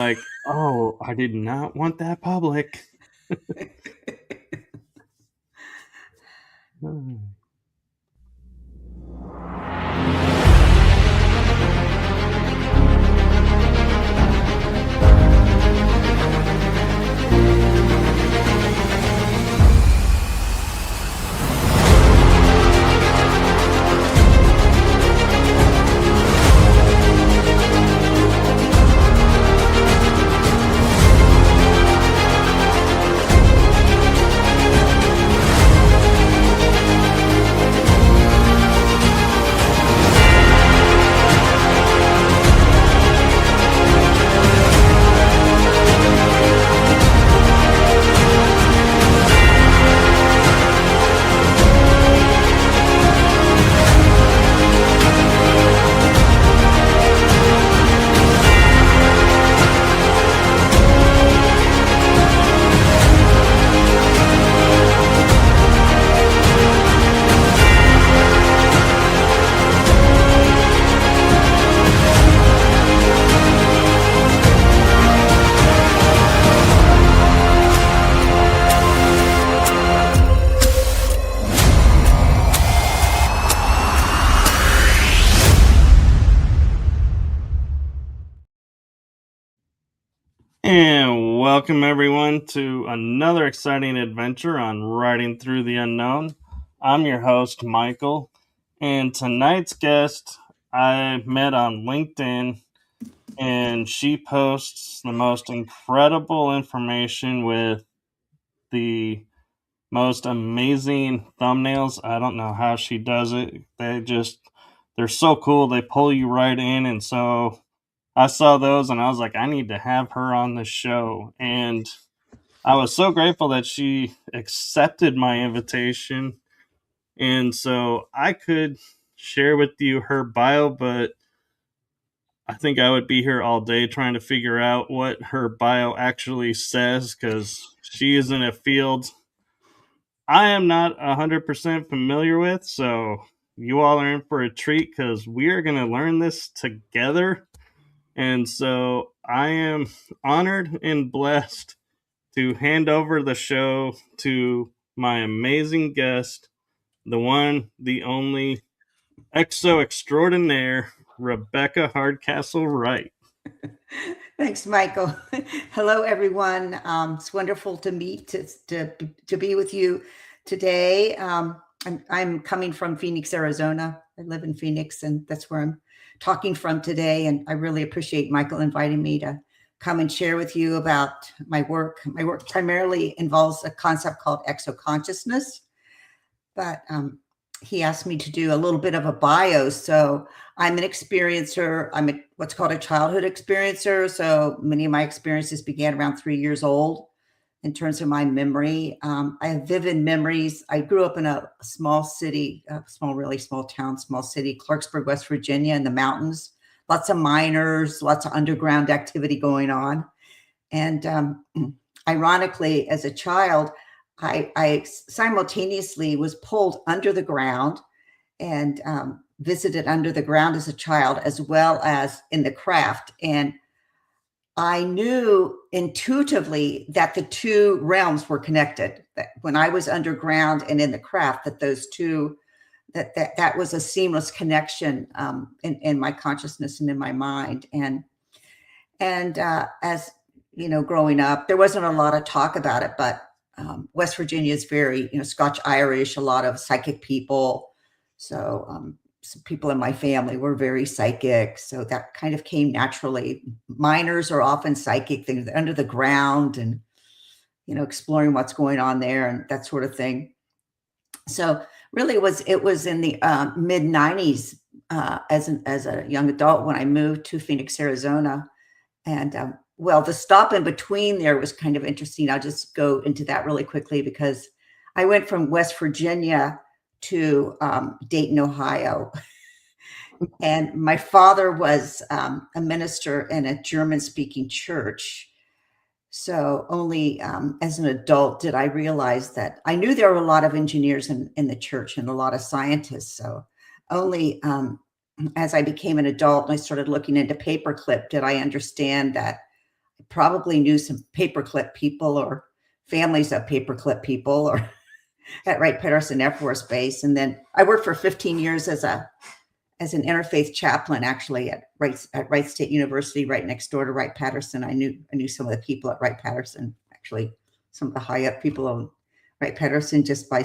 Like, oh, I did not want that public. And welcome everyone to another exciting adventure on Riding Through the Unknown. I'm your host, Michael, and tonight's guest I met on LinkedIn, and she posts the most incredible information with the most amazing thumbnails. I don't know how she does it. They're so cool. They pull you right in, and so I saw those and I was like, I need to have her on the show. And I was so grateful that she accepted my invitation. And so I could share with you her bio, but I think I would be here all day trying to figure out what her bio actually says, because she is in a field I am not 100% familiar with. So you all are in for a treat, because we are going to learn this together. And so I am honored and blessed to hand over the show to my amazing guest, the one, the only EXO extraordinaire, Rebecca Hardcastle Wright. Thanks, Michael. Hello, everyone. It's wonderful to meet, to be with you today. I'm coming from Phoenix, Arizona. I live in Phoenix, and that's where I'm talking from today. And I really appreciate Michael inviting me to come and share with you about my work. My work primarily involves a concept called exoconsciousness, but he asked me to do a little bit of a bio. So I'm an experiencer. I'm what's called a childhood experiencer. So many of my experiences began around 3 years old. In terms of my memory, I have vivid memories. I grew up in a small city, really small town, small city, Clarksburg, West Virginia, in the mountains. Lots of miners, lots of underground activity going on. And ironically, as a child, I simultaneously was pulled under the ground and visited under the ground as a child, as well as in the craft. And I knew intuitively that the two realms were connected. That when I was underground and in the craft, that those two, that was a seamless connection in my consciousness and in my mind. And as you know, growing up, there wasn't a lot of talk about it, but West Virginia is very, Scotch Irish, a lot of psychic people. So some people in my family were very psychic. So that kind of came naturally. Miners are often psychic, things under the ground and, exploring what's going on there and that sort of thing. So really it was in the mid 90s as a young adult when I moved to Phoenix, Arizona. And well, the stop in between there was kind of interesting. I'll just go into that really quickly, because I went from West Virginia to Dayton, Ohio. And my father was a minister in a German-speaking church. So only as an adult did I realize that I knew there were a lot of engineers in the church and a lot of scientists. So only as I became an adult and I started looking into paperclip did I understand that probably knew some paperclip people or families of paperclip people or at Wright-Patterson Air Force Base. And then I worked for 15 years as an interfaith chaplain, actually at Wright State University, right next door to Wright-Patterson. I knew some of the people at Wright-Patterson, actually some of the high up people on Wright-Patterson, just by,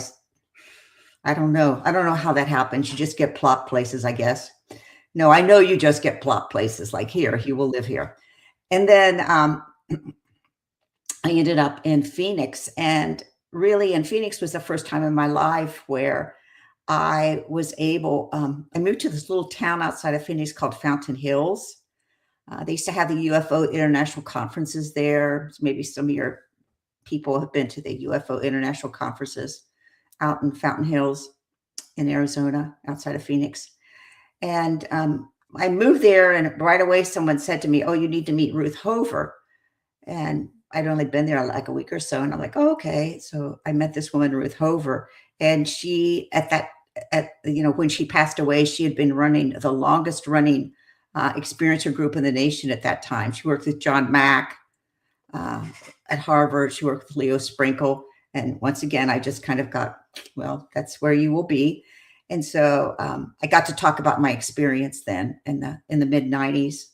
I don't know how that happens. You just get plopped places, I guess. No, I know you just get plopped places, like here, you will live here. And then I ended up in Phoenix, and really in Phoenix was the first time in my life where I was able, I moved to this little town outside of Phoenix called Fountain Hills. They used to have the UFO international conferences there. Maybe some of your people have been to the UFO international conferences out in Fountain Hills in Arizona, outside of Phoenix. And I moved there, and right away someone said to me, "Oh, you need to meet Ruth Hover." And I'd only been there like a week or so, and I'm like, "Oh, okay." So I met this woman, Ruth Hover, and she, when she passed away, she had been running the longest running experiencer group in the nation at that time. She worked with John Mack at Harvard. She worked with Leo Sprinkle. And once again, I just kind of got, well, that's where you will be. And so I got to talk about my experience then in the mid 90s.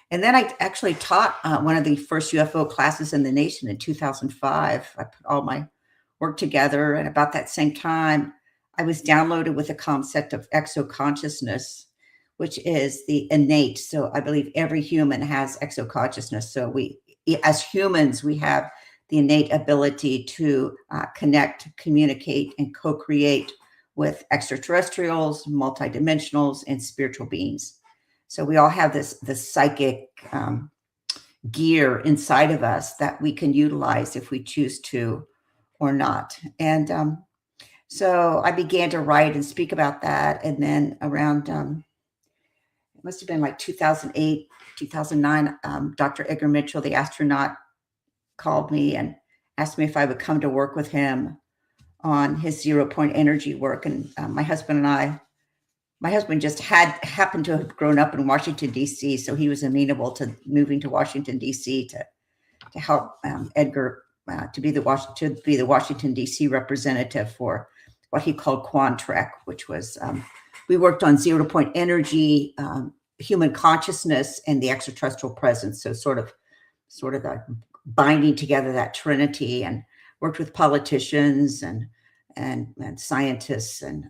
And then I actually taught one of the first UFO classes in the nation in 2005. I put all my work together. And about that same time, I was downloaded with the concept of exoconsciousness, which is the innate. So I believe every human has exoconsciousness. So we, as humans, we have the innate ability to connect, communicate, and co-create with extraterrestrials, multidimensionals, and spiritual beings. So we all have this psychic gear inside of us that we can utilize if we choose to or not. And so I began to write and speak about that. And then around, it must have been like 2008, 2009, Dr. Edgar Mitchell, the astronaut, called me and asked me if I would come to work with him on his 0-point energy work. And my husband just happened to have grown up in Washington, D.C., so he was amenable to moving to Washington, D.C. to help Edgar to be the Washington, D.C. representative for what he called Quantrek, which was, we worked on 0-point energy, human consciousness, and the extraterrestrial presence. So sort of the binding together that trinity, and worked with politicians and scientists and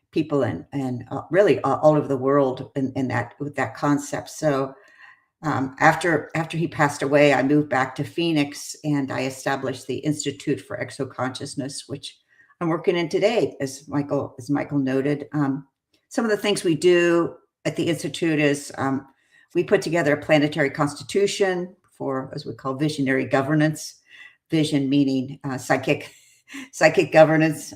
people and really all over the world in that, with that concept. So after he passed away, I moved back to Phoenix, and I established the Institute for Exoconsciousness, which I'm working in today, as Michael noted. Some of the things we do at the Institute is we put together a planetary constitution for, as we call, visionary governance. Vision meaning psychic governance.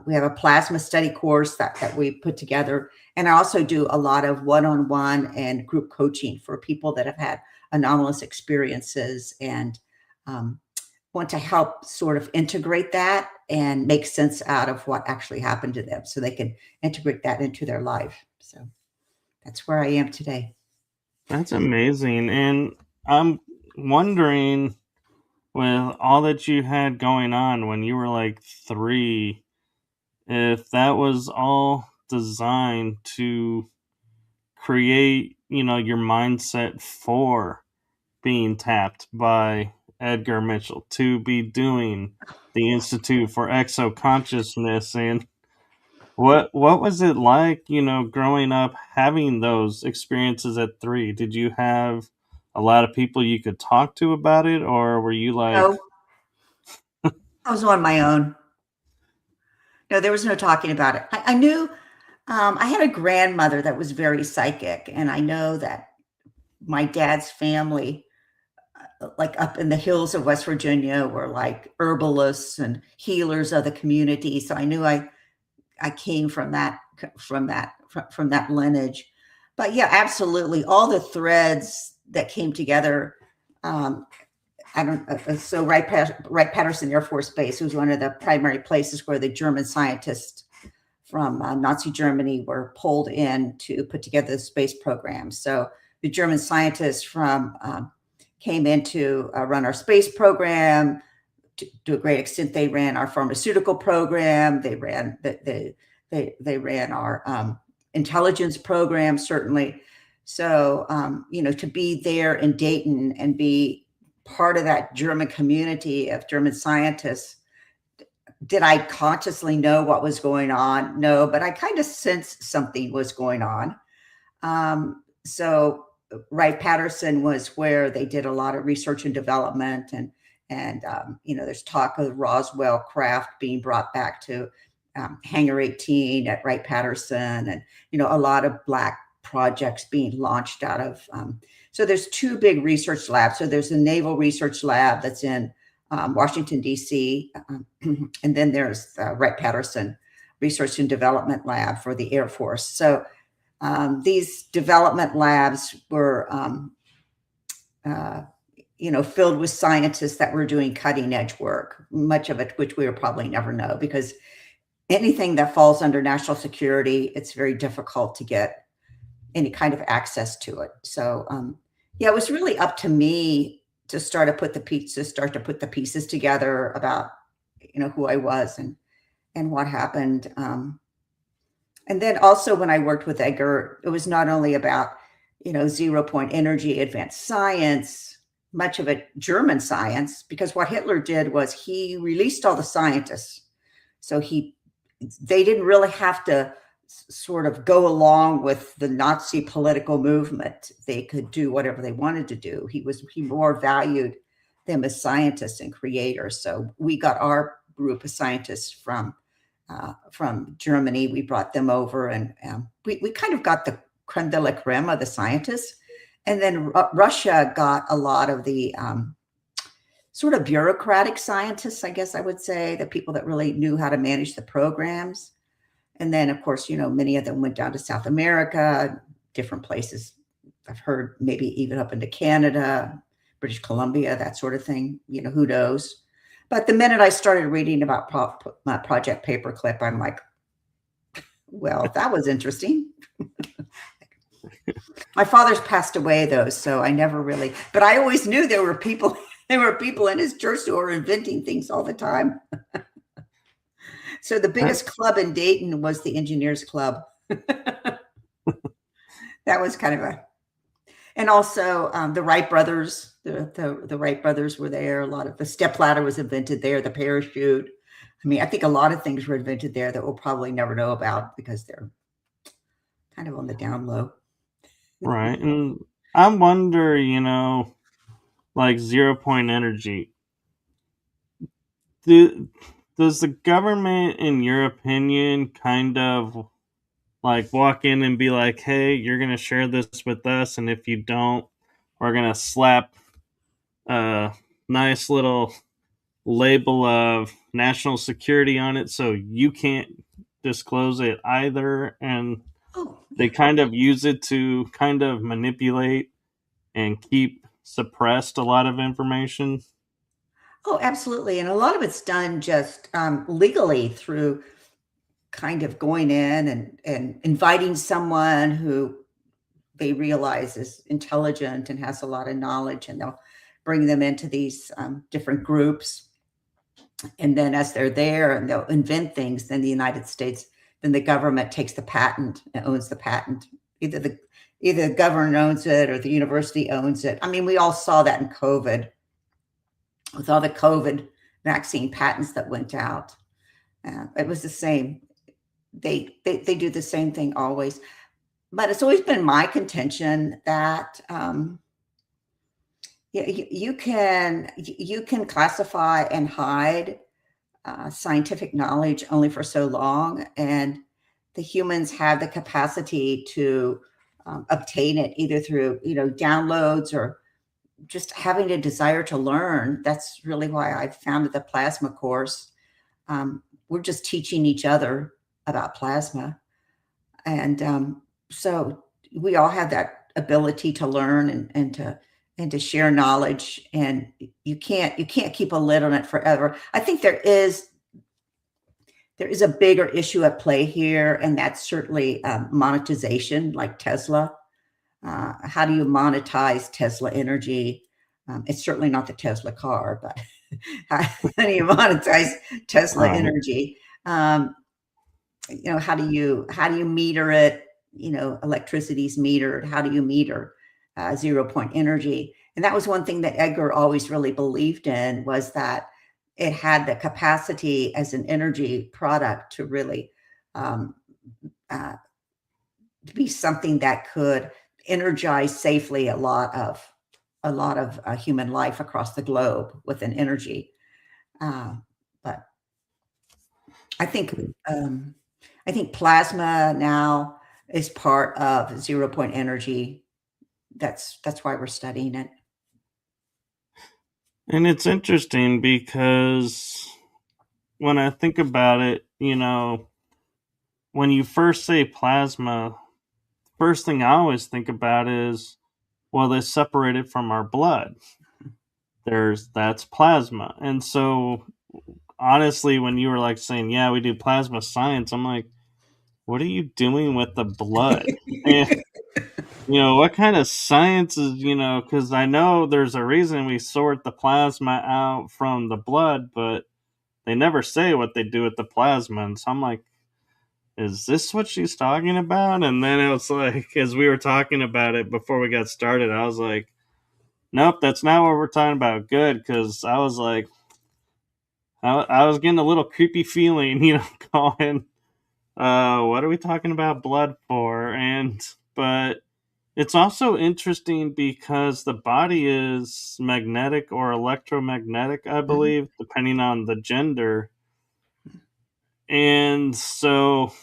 We have a plasma study course that we put together. And I also do a lot of one-on-one and group coaching for people that have had anomalous experiences and want to help sort of integrate that and make sense out of what actually happened to them so they can integrate that into their life. So that's where I am today. That's amazing. And I'm wondering, with all that you had going on when you were like 3, if that was all designed to create, your mindset for being tapped by Edgar Mitchell to be doing the Institute for Exoconsciousness. And what was it like, growing up, having those experiences at 3? Did you have a lot of people you could talk to about it, or were you like... No, I was on my own. No, there was no talking about it. I knew I had a grandmother that was very psychic, and I know that my dad's family, like up in the hills of West Virginia, were like herbalists and healers of the community. So I knew I came from that lineage. But yeah, absolutely, all the threads that came together. So Wright-Patterson Air Force Base was one of the primary places where the German scientists from Nazi Germany were pulled in to put together the space program. So the German scientists from came in to run our space program. To a great extent, they ran our pharmaceutical program. They ran they ran our intelligence program, certainly. So, to be there in Dayton and be part of that German community of German scientists, did I consciously know what was going on? No, but I kind of sensed something was going on. So Wright-Patterson was where they did a lot of research and development, and there's talk of the Roswell craft being brought back to Hangar 18 at Wright-Patterson, and a lot of Black projects being launched out of. So there's two big research labs. So there's a Naval Research Lab that's in Washington, D.C., and then there's the Wright-Patterson Research and Development Lab for the Air Force. So these development labs were, filled with scientists that were doing cutting edge work, much of it which we will probably never know, because anything that falls under national security, it's very difficult to get any kind of access to it. So, it was really up to me to start to put the pieces together about, who I was and what happened. And then also when I worked with Edgar, it was not only about, 0-point energy, advanced science, much of it German science, because what Hitler did was he released all the scientists. So they didn't really have to sort of go along with the Nazi political movement. They could do whatever they wanted to do. He more valued them as scientists and creators. So we got our group of scientists from Germany. We brought them over, and we kind of got the creme de la creme of the scientists. And then Russia got a lot of the sort of bureaucratic scientists, I guess I would say, the people that really knew how to manage the programs. And then, of course, many of them went down to South America, different places. I've heard maybe even up into Canada, British Columbia, that sort of thing. Who knows? But the minute I started reading about Project Paperclip, I'm like, well, that was interesting. My father's passed away, though, so I never really, but I always knew there were people in his church who were inventing things all the time. So the biggest club in Dayton was the Engineers Club. That was kind of and also the Wright brothers, the Wright brothers were there. A lot of the stepladder was invented there, the parachute. I mean, I think a lot of things were invented there that we'll probably never know about because they're kind of on the down low. Right. And I wonder, like 0-point energy. Does the government, in your opinion, kind of like walk in and be like, hey, you're going to share this with us, and if you don't, we're going to slap a nice little label of national security on it so you can't disclose it either? And they kind of use it to kind of manipulate and keep suppressed a lot of information. Oh, absolutely. And a lot of it's done just legally through kind of going in and inviting someone who they realize is intelligent and has a lot of knowledge, and they'll bring them into these different groups. And then as they're there and they'll invent things, then the United States, then the government takes the patent and owns the patent. Either the government owns it or the university owns it. I mean, we all saw that in COVID with all the COVID vaccine patents that went out. It was the same. They do the same thing always. But it's always been my contention that you can classify and hide scientific knowledge only for so long, and the humans have the capacity to obtain it either through downloads or just having a desire to learn. That's really why I founded the plasma course. We're just teaching each other about plasma, and so we all have that ability to learn and to share knowledge, and you can't keep a lid on it forever. I think there is a bigger issue at play here, and that's certainly monetization, like Tesla. How do you monetize Tesla energy? It's certainly not the Tesla car, but how do you monetize Tesla energy? How do you meter it? Electricity's metered. How do you meter 0 point energy? And that was one thing that Edgar always really believed in, was that it had the capacity as an energy product to really be something that could energize safely a lot of human life across the globe with an energy. But I think plasma now is part of 0 point energy. That's why we're studying it. And it's interesting because when I think about it, when you first say plasma, first thing I always think about is, well, they separate it from our blood. That's plasma. And so honestly, when you were like saying, yeah, we do plasma science, I'm like, what are you doing with the blood? And what kind of science is, because I know there's a reason we sort the plasma out from the blood, but they never say what they do with the plasma. And so I'm like, is this what she's talking about? And then it was like, as we were talking about it before we got started, I was like, nope, that's not what we're talking about. Good, because I was like, I was getting a little creepy feeling, going, what are we talking about blood for? But it's also interesting because the body is magnetic or electromagnetic, I believe, depending on the gender. And so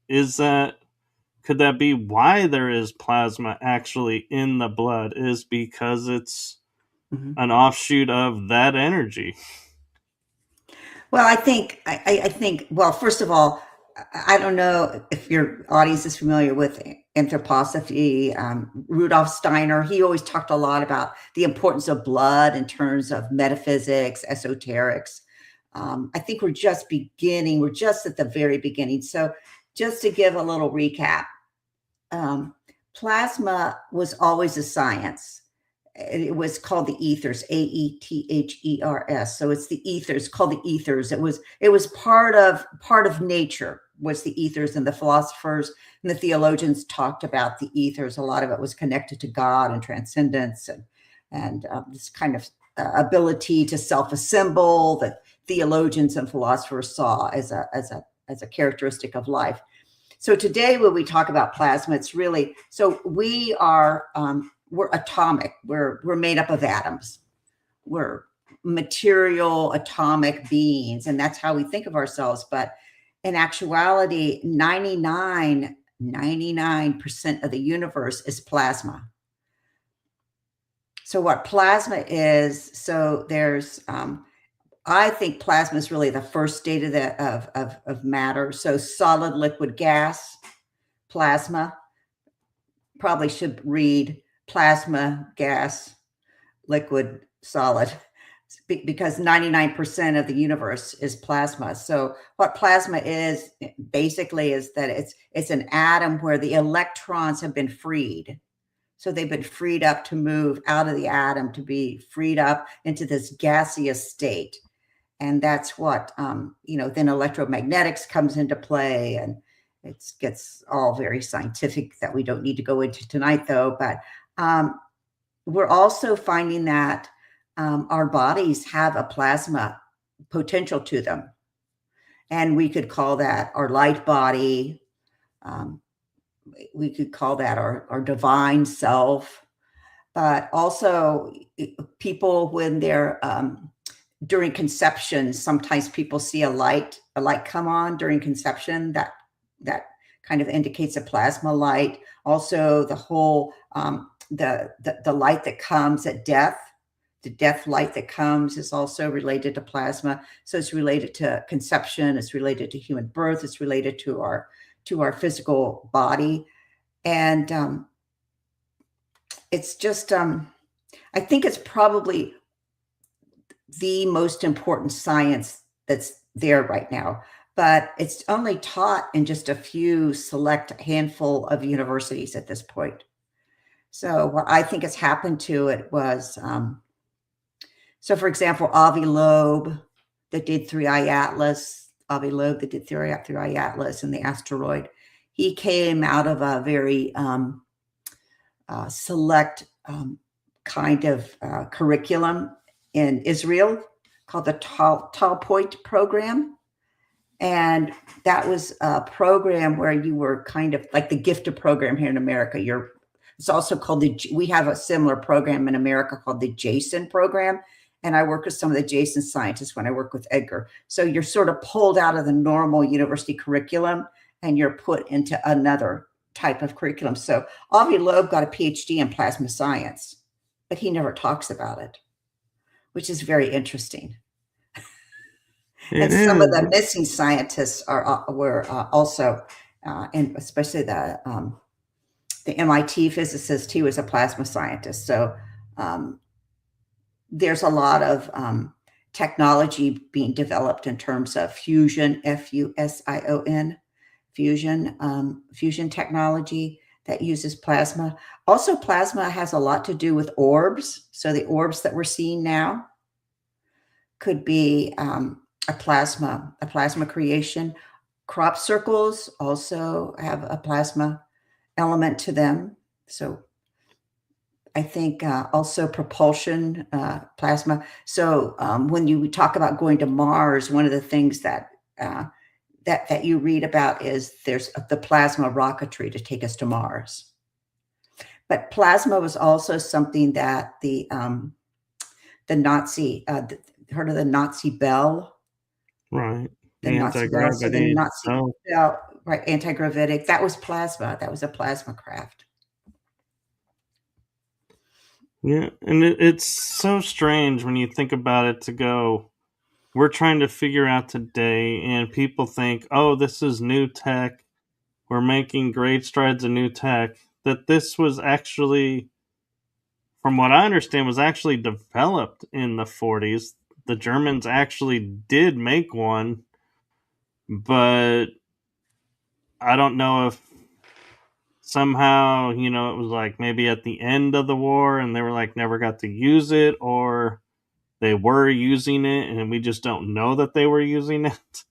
could that be why there is plasma actually in the blood, is because it's an offshoot of that energy? Well, I think, well, first of all, I don't know if your audience is familiar with anthroposophy. Rudolf Steiner, he always talked a lot about the importance of blood in terms of metaphysics, esoterics. I think we're just beginning. We're just at the very beginning. So just to give a little recap, plasma was always a science. It was called the ethers, AETHERS. So it's the ethers, called the ethers. It was part of nature, was the ethers, and the philosophers and the theologians talked about the ethers. A lot of it was connected to God and transcendence and this kind of ability to self-assemble that theologians and philosophers saw as a characteristic of life. So today, when we talk about plasma, it's really, so we are, we're atomic. We're made up of atoms. We're material atomic beings, and that's how we think of ourselves. But in actuality, 99% of the universe is plasma. So what plasma is, so there's, I think plasma is really the first state of matter. So solid, liquid, gas, plasma. Probably should read plasma, gas, liquid, solid, because 99% of the universe is plasma. So what plasma is basically is that it's an atom where the electrons have been freed. So they've been freed up to move out of the atom, to be freed up into this gaseous state. And that's what, then electromagnetics comes into play, and it gets all very scientific that we don't need to go into tonight, though. But we're also finding that our bodies have a plasma potential to them. And we could call that our light body. We could call that our divine self. But also people, when they're during conception, sometimes people see a light come on during conception. That kind of indicates a plasma light. Also, the whole the light that comes at death, the death light that comes, is also related to plasma. So it's related to conception. It's related to human birth. It's related to our physical body, and it's just I think it's probably the most important science that's there right now, but it's only taught in just a few select handful of universities at this point. So what I think has happened to it was So, for example, Avi Loeb, that did 3I Atlas, Avi Loeb that did 3I Atlas and the asteroid, he came out of a very select kind of curriculum in Israel called the Talpoint program. And that was a program where you were kind of like the gifted program here in America. It's also called we have a similar program in America called the Jason program. And I work with some of the Jason scientists when I work with Edgar. So you're sort of pulled out of the normal university curriculum and you're put into another type of curriculum. So Avi Loeb got a PhD in plasma science, but he never talks about it, which is very interesting. And some of the missing scientists were also, and especially the MIT physicist, he was a plasma scientist. So there's a lot of technology being developed in terms of fusion, Fusion, fusion technology that uses plasma. Also, plasma has a lot to do with orbs. So the orbs that we're seeing now could be a plasma creation. Crop circles also have a plasma element to them. So I think also propulsion, plasma. So when you talk about going to Mars, one of the things that that you read about is there's the plasma rocketry to take us to Mars. But plasma was also something that the Nazi, heard of the Nazi bell? Right. The Nazi bell. So the Nazi bell, right? Anti-gravitic. That was plasma. That was a plasma craft. Yeah, and it's so strange when you think about it to go, we're trying to figure out today, and people think, oh, this is new tech. We're making great strides in new tech. That this was actually, from what I understand, was actually developed in the 40s. The Germans actually did make one, but I don't know if somehow, it was like maybe at the end of the war and they were like never got to use it, or they were using it and we just don't know that they were using it.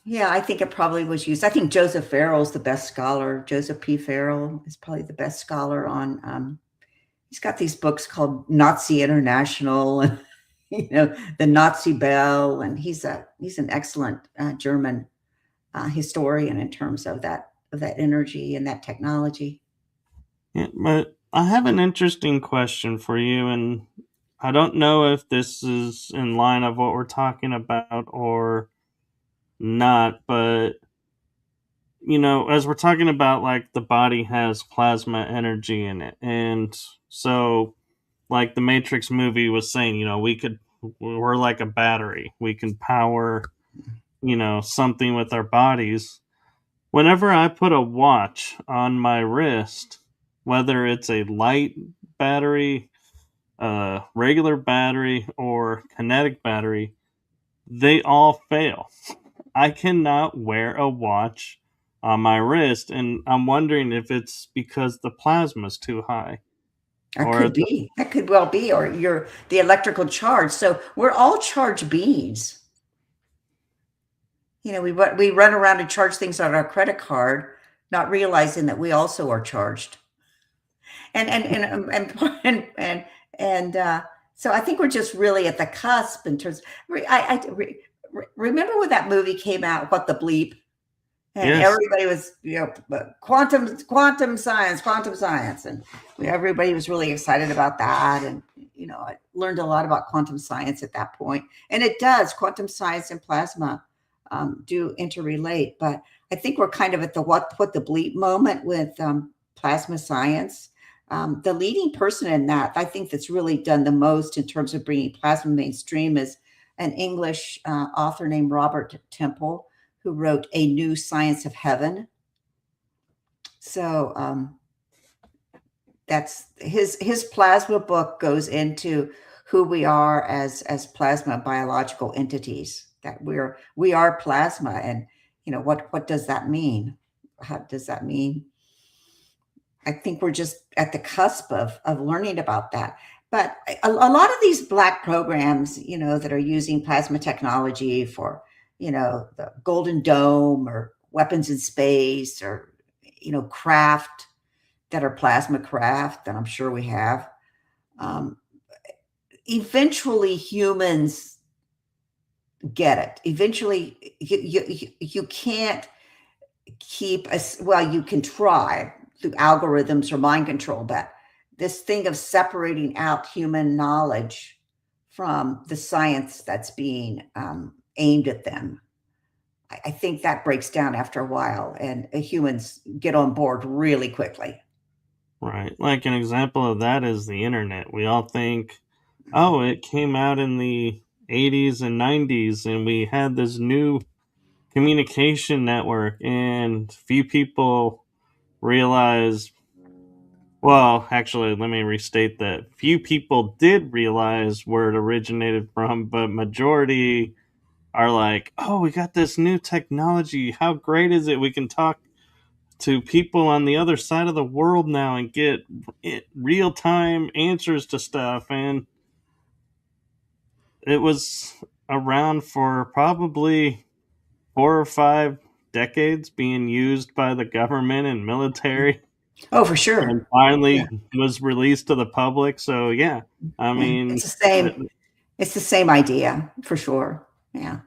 Yeah, I think it probably was used. I think Joseph Farrell's the best scholar. Joseph P. Farrell is probably the best scholar on, he's got these books called Nazi International and, the Nazi Bell. And he's an excellent German historian in terms of that energy and that technology. Yeah, but I have an interesting question for you, and I don't know if this is in line of what we're talking about or not, but as we're talking about, like, the body has plasma energy in it, and so, like the Matrix movie was saying, we're like a battery. We can power, something with our bodies. Whenever I put a watch on my wrist, whether it's a light battery, regular battery, or kinetic battery, they all fail. I cannot wear a watch on my wrist, and I'm wondering if it's because the plasma's too high. That could be. That could well be, or the electrical charge. So we're all charged beings. We run around and charge things on our credit card, not realizing that we also are charged. And so I think we're just really at the cusp in terms. I remember when that movie came out, What the Bleep, and yes, everybody was quantum science, and everybody was really excited about that. And I learned a lot about quantum science at that point, and it does. Quantum science and plasma do interrelate, but I think we're kind of at the what the bleep moment with plasma science. The leading person in that, I think, that's really done the most in terms of bringing plasma mainstream is an English author named Robert Temple, who wrote A New Science of Heaven. So that's his plasma book goes into who we are as plasma biological entities, that we are plasma. And what does that mean? How does that mean? I think we're just at the cusp of learning about that. But a lot of these Black programs, that are using plasma technology for, the Golden Dome or weapons in space or, craft that are plasma craft that I'm sure we have. Eventually humans get it. Eventually you can't keep us, well, you can try through algorithms or mind control, but this thing of separating out human knowledge from the science that's being aimed at them, I think that breaks down after a while, and humans get on board really quickly. Right. Like an example of that is the internet. We all think, oh, it came out in the 80s and 90s, and we had this new communication network, and few people realize. Well, actually, let me restate that. Few people did realize where it originated from, but majority are like, oh, we got this new technology. How great is it? We can talk to people on the other side of the world now and get real time answers to stuff. And it was around for probably 4 or 5 decades, being used by the government and military, Oh, for sure. and Yeah. finally was released to the public. So yeah, I Yeah. mean, It's the same idea for sure. Yeah.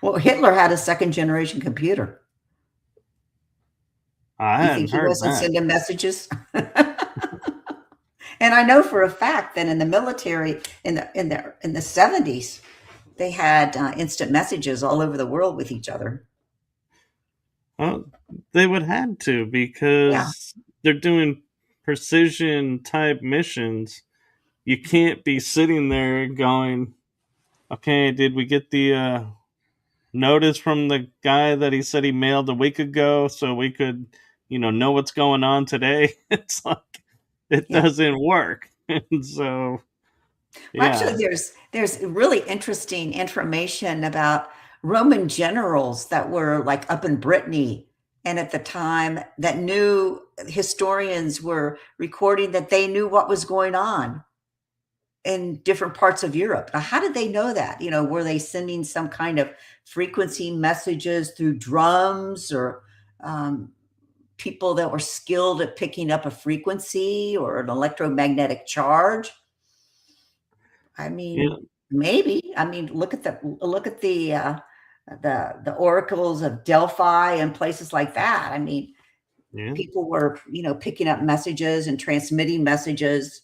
Well, Hitler had a second generation computer. I You hadn't think he heard wasn't that. sending messages? And I know for a fact that in the military, in the 70s, they had instant messages all over the world with each other. Well, they would have to, Yeah. because they're doing precision type missions. You can't be sitting there going, okay, did we get the notice from the guy that he said he mailed a week ago so we could, know what's going on today? It's like, it Yeah. doesn't work. And so, Well, yeah. actually, there's really interesting information about Roman generals that were like up in Brittany, and at the time that knew historians were recording that they knew what was going on in different parts of Europe. Now, how did they know that? Were they sending some kind of frequency messages through drums or um, people that were skilled at picking up a frequency or an electromagnetic charge? I Yeah. mean, maybe. I mean, look at the oracles of Delphi and places like that. I mean, Yeah. people were, picking up messages and transmitting messages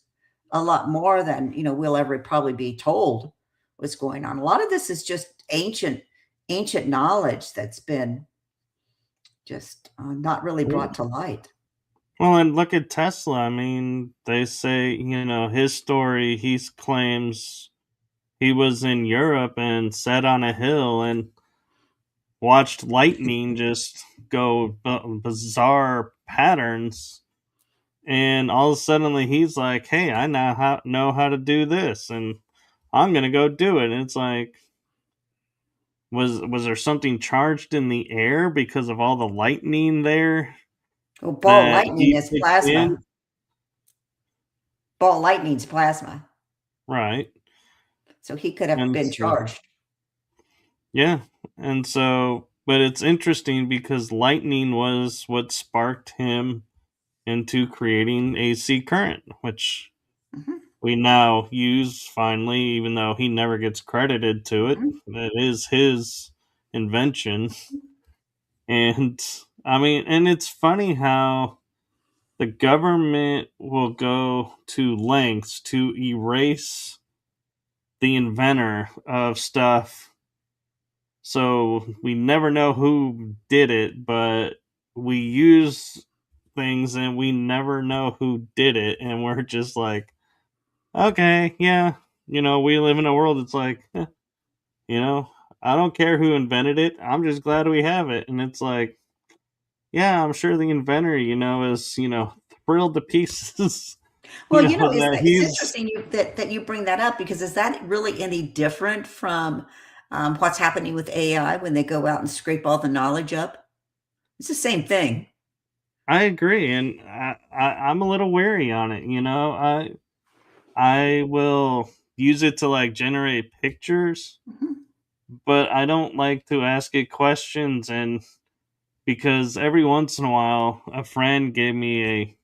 a lot more than, we'll ever probably be told what's going on. A lot of this is just ancient knowledge that's been just not really brought to light. Well, and look at Tesla. I mean, they say, his story, he claims he was in Europe and sat on a hill and watched lightning just go bizarre patterns. And all of a sudden, he's like, hey, I now know how to do this, and I'm going to go do it. And it's like, was there something charged in the air because of all the lightning there Well, ball that lightning he is picked plasma. in? Ball lightning's plasma. Right. So he could have And been so, charged. yeah. And so, but it's interesting because lightning was what sparked him into creating AC current, which Mhm, we now use finally, even though he never gets credited to it. mhm. It is his invention. And I mean, and it's funny how the government will go to lengths to erase the inventor of stuff. So we never know who did it, but we use things and we never know who did it. And we're just like, okay, yeah, we live in a world that's like, you know, I don't care who invented it. I'm just glad we have it. And it's like, yeah, I'm sure the inventor, is, thrilled to pieces, Well, that it's he's. interesting that you bring that up, because is that really any different from what's happening with AI when they go out and scrape all the knowledge up? It's the same thing. I agree, and I'm a little wary on it. I will use it to like generate pictures, Mhm. but I don't like to ask it questions. And because every once in a while, a friend gave me a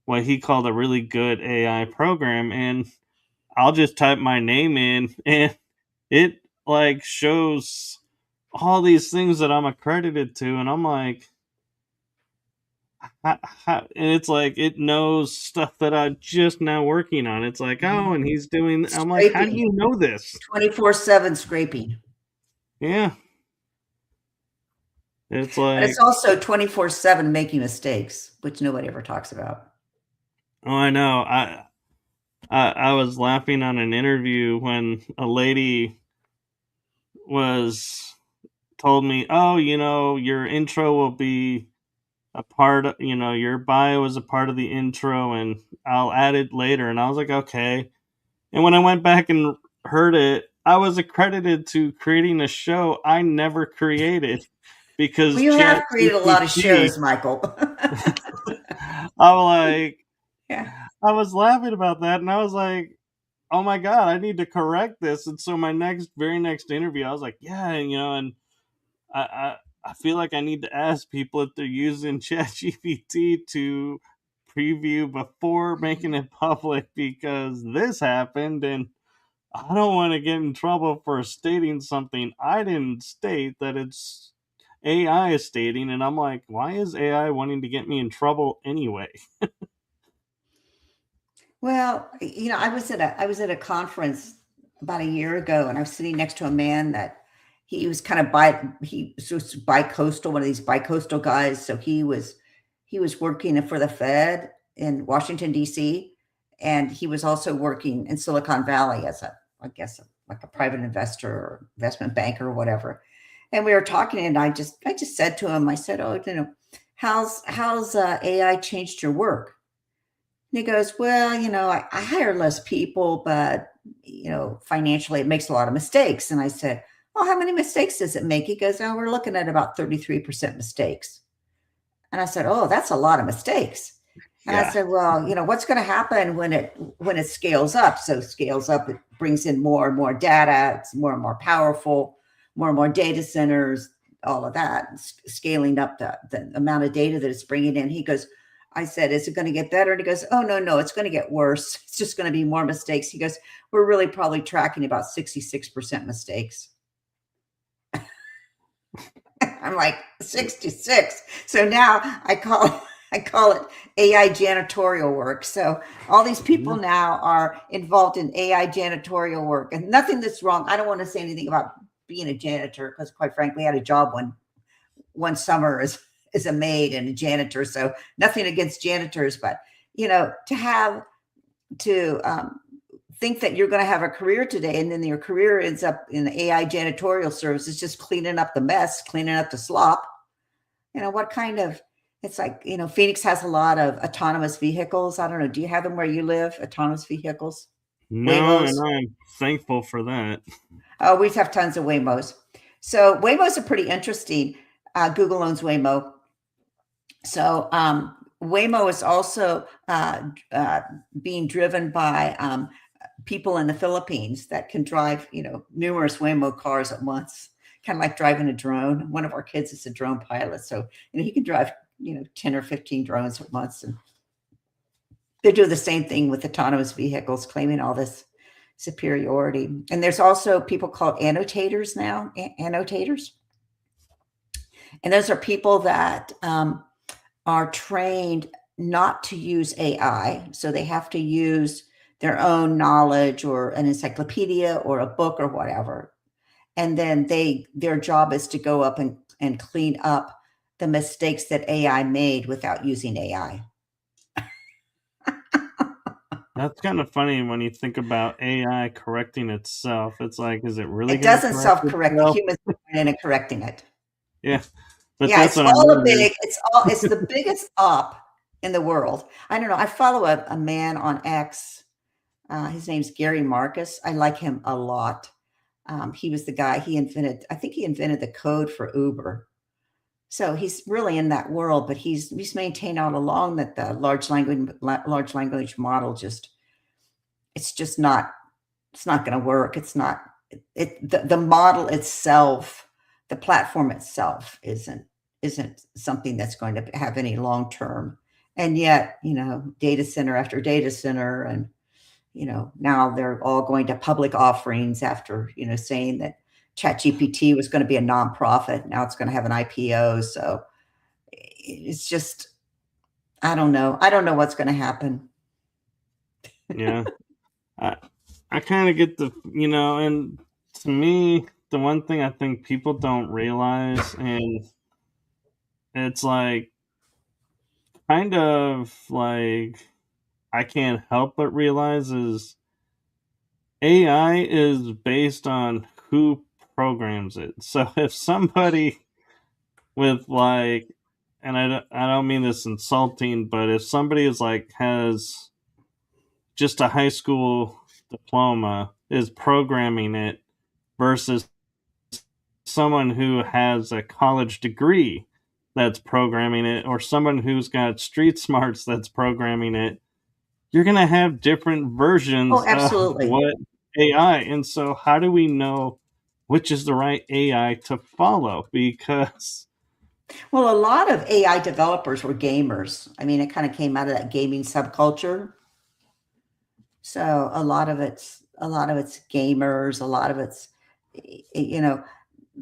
what he called a really good AI program, and I'll just type my name in, and it like shows all these things that I'm accredited to, and I'm like, and it's like it knows stuff that I'm just now working on. It's like, oh, Mhm. and he's doing. I'm like, how do Scraping, you know this? 24/7 scraping. Yeah, it's But it's like, also 24/7 making mistakes, which nobody ever talks about. oh, I know. I was laughing on an interview when a lady was told me, oh, your intro will be a part of, your bio is a part of the intro, and I'll add it later. And I was like, okay. And when I went back and heard it, I was accredited to creating a show I never created Well, because you have Chat created a lot of GPT. shows, Michael. I'm like, Yeah. I was laughing about that, and I was like, oh my god, I need to correct this. And so my very next interview, I was like, yeah, and I, I I feel like I need to ask people if they're using ChatGPT to preview before making it public because this happened, and I don't want to get in trouble for stating something I didn't state that it's AI is stating, and I'm like, why is AI wanting to get me in trouble anyway? Well, I was at a conference about a year ago, and I was sitting next to a man that he was kind of he was bi-coastal, one of these bi-coastal guys. So he was working for the Fed in Washington D.C., and he was also working in Silicon Valley as I guess, like a private investor or investment banker or whatever. And we were talking, and I just said to him, I said, "Oh, how's AI changed your work?" And he goes, "Well, I hire less people, but, financially it makes a lot of mistakes." And I said, "Oh, how many mistakes does it make?" He goes, "Oh, we're looking at about 33% mistakes." And I said, "Oh, that's a lot of mistakes." And I Yeah. said, "Well, what's going to happen when it scales up?" So scales up, it brings in more and more data. It's more and more powerful, more and more data centers, all of that, scaling up the amount of data that it's bringing in. He goes, I said, "Is it going to get better?" And he goes, "Oh, no, no, it's going to get worse. It's just going to be more mistakes." He goes, "We're really probably tracking about 66% mistakes." I'm like, 66. So now I call it AI janitorial work. So all these people now are involved in AI janitorial work, and nothing that's wrong. I don't want to say anything about being a janitor because, quite frankly, I had a job one summer as a maid and a janitor. So nothing against janitors, but to have to think that you're going to have a career today, and then your career ends up in AI janitorial services, just cleaning up the mess, cleaning up the slop. What kind of, it's like, Phoenix has a lot of autonomous vehicles. I don't know. Do you have them where you live? Autonomous vehicles? No, Waymos? and I'm thankful for that. Oh, we have tons of Waymos. So Waymos are pretty interesting. Google owns Waymo. So Waymo is also being driven by people in the Philippines that can drive, numerous Waymo cars at once, kind of like driving a drone. One of our kids is a drone pilot, so he can drive, 10 or 15 drones at once, and they do the same thing with autonomous vehicles, claiming all this superiority. And there's also people called annotators now, annotators, and those are people that are trained not to use AI. So they have to use their own knowledge or an encyclopedia or a book or whatever. And then their job is to go up and clean up the mistakes that AI made without using AI. That's kind of funny when you think about AI correcting itself. It's like, is it really It going to doesn't correct self-correct. The itself? humans are in it correcting it. Yeah, but Yeah, that's it's what I'm all a wondering. big, it's the biggest op in the world. I don't know. I follow a man on X. His name's Gary Marcus. I like him a lot. He was the guy, I think he invented the code for Uber. So he's really in that world, but he's maintained all along that the large language model just it's just not it's not going to work. It's not the model itself, the platform itself isn't something that's going to have any long term. And yet, data center after data center, and now they're all going to public offerings after saying that ChatGPT was going to be a nonprofit. Now it's going to have an IPO. So it's just I don't know. I don't know what's going to happen. Yeah. I I kind of get and to me, the one thing I think people don't realize, and it's like kind of like I can't help but realize, is AI is based on who programs it. So if somebody with like, and I don't mean this insulting, but if somebody is like has just a high school diploma is programming it versus someone who has a college degree that's programming it, or someone who's got street smarts that's programming it, you're going to have different Oh, versions of absolutely. what AI. And so, how do we know which is the right AI to follow? Because, Well, a lot of AI developers were gamers. I mean, it kind of came out of that gaming subculture. So a lot of it's gamers, a lot of it's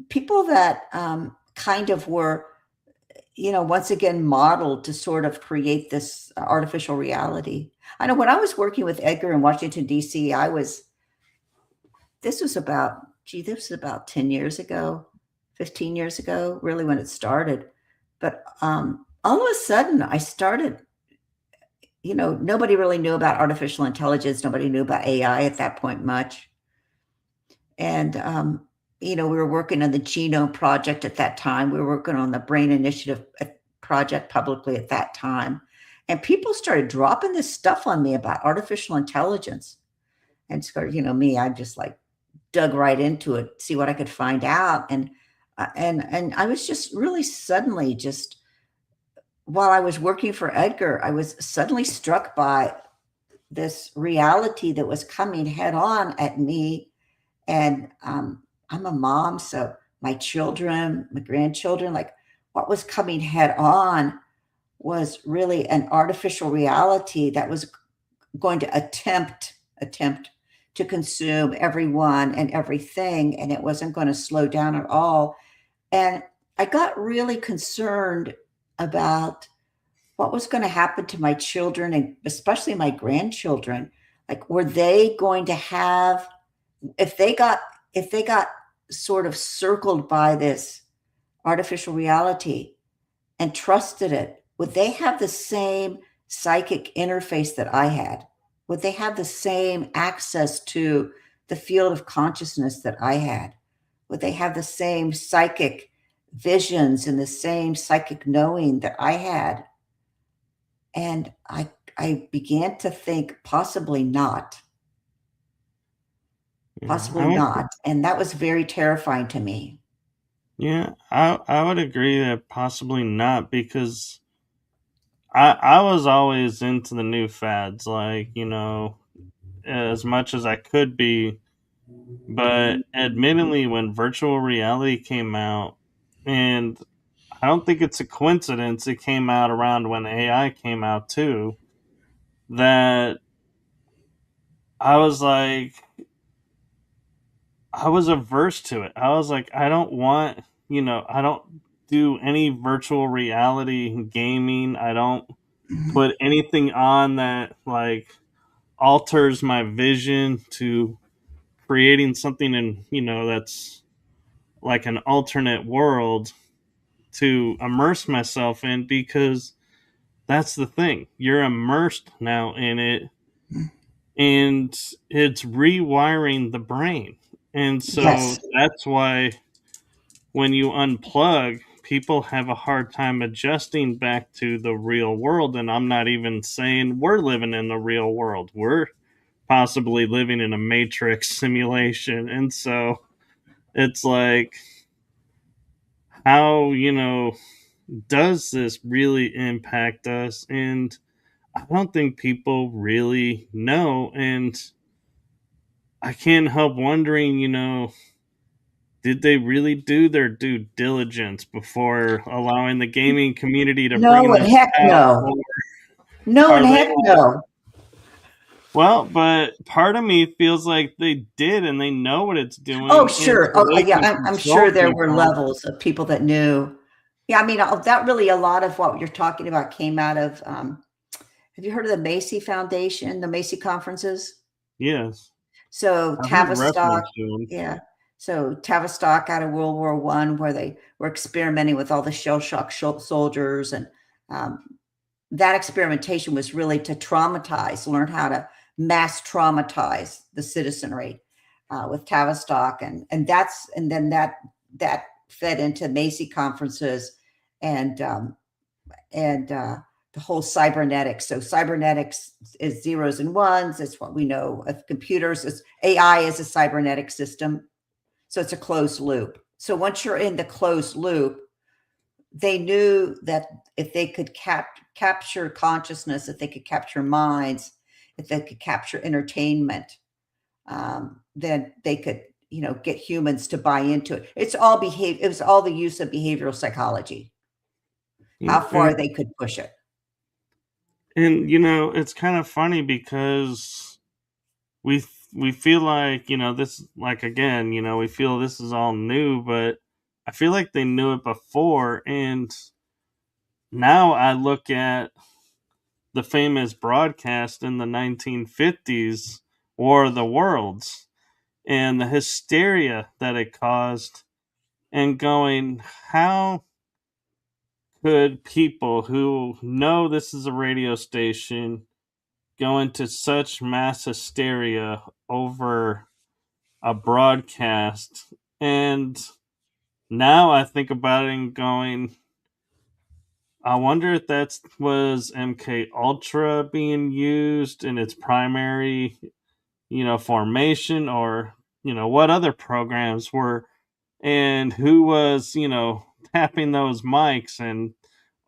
people that kind of were once again modeled to sort of create this artificial reality. I know when I was working with Edgar in Washington D.C., this was about 10 years ago, 15 years ago, really when it started. But all of a sudden I started, nobody really knew about artificial intelligence. Nobody knew about AI at that point much. And, we were working on the Genome Project at that time. We were working on the Brain Initiative project publicly at that time. And people started dropping this stuff on me about artificial intelligence. And so, me, I just like dug right into it, see what I could find out. And I was just really suddenly just while I was working for Edgar, I was suddenly struck by this reality that was coming head on at me. And I'm a mom, so my children, my grandchildren, like what was coming head on was really an artificial reality that was going to attempt to consume everyone and everything, and it wasn't going to slow down at all. And I got really concerned about what was going to happen to my children and especially my grandchildren. Like, were they going to have, if they got sort of circled by this artificial reality and trusted it, would they have the same psychic interface that I had? Would they have the same access to the field of consciousness that I had? Would they have the same psychic visions and the same psychic knowing that I had? And I began to think possibly not, yeah, possibly not. And that was very terrifying to me. I would agree that possibly not, because I was always into the new fads, like, as much as I could be. But admittedly, when virtual reality came out, and I don't think it's a coincidence, it came out around when AI came out too, that I was like, I was averse to it. I was like, I don't want, I don't do any virtual reality gaming. I don't Mhm. put anything on that like alters my vision to creating something in, that's like an alternate world to immerse myself in, because that's the thing. You're immersed now in it, and it's rewiring the brain. And so Yes. that's why when you unplug, people have a hard time adjusting back to the real world. And I'm not even saying we're living in the real world. We're possibly living in a matrix simulation. And so it's like, how, does this really impact us? And I don't think people really know. And I can't help wondering, did they really do their due diligence before allowing the gaming community to bring No, and this heck out? no. Or No, and are they heck no. well, but part of me feels like they did and they know what it's Oh, doing, and sure. so Oh, they yeah, can I'm sure control there were people. levels of people that knew. Yeah, I mean, that really, a lot of what you're talking about came out of, have you heard of the Macy Foundation, the Macy conferences? Yes. So I've heard Tavistock, reference to them. yeah. So Tavistock out of World War One, where they were experimenting with all the shell shock soldiers, and um, that experimentation was really to traumatize, learn how to mass traumatize the citizenry with Tavistock, and then that fed into Macy conferences, and the whole cybernetics. So cybernetics is zeros and ones. It's what we know of computers. It's AI is a cybernetic system. So it's a closed loop. So once you're in the closed loop, they knew that if they could capture consciousness, if they could capture minds, if they could capture entertainment, then they could, get humans to buy into it. It's all It was all the use of behavioral psychology, Yeah, how far they could push it. and it's kind of funny because we we feel like this, like, again, we feel this is all new, but I feel like they knew it before. And now I look at the famous broadcast in the 1950s, War of the Worlds, and the hysteria that it caused, and going, how could people who know this is a radio station go into such mass hysteria over a broadcast? And now I think about it and going, I wonder if that was MK Ultra being used in its primary, formation, or what other programs were, and who was, tapping those mics and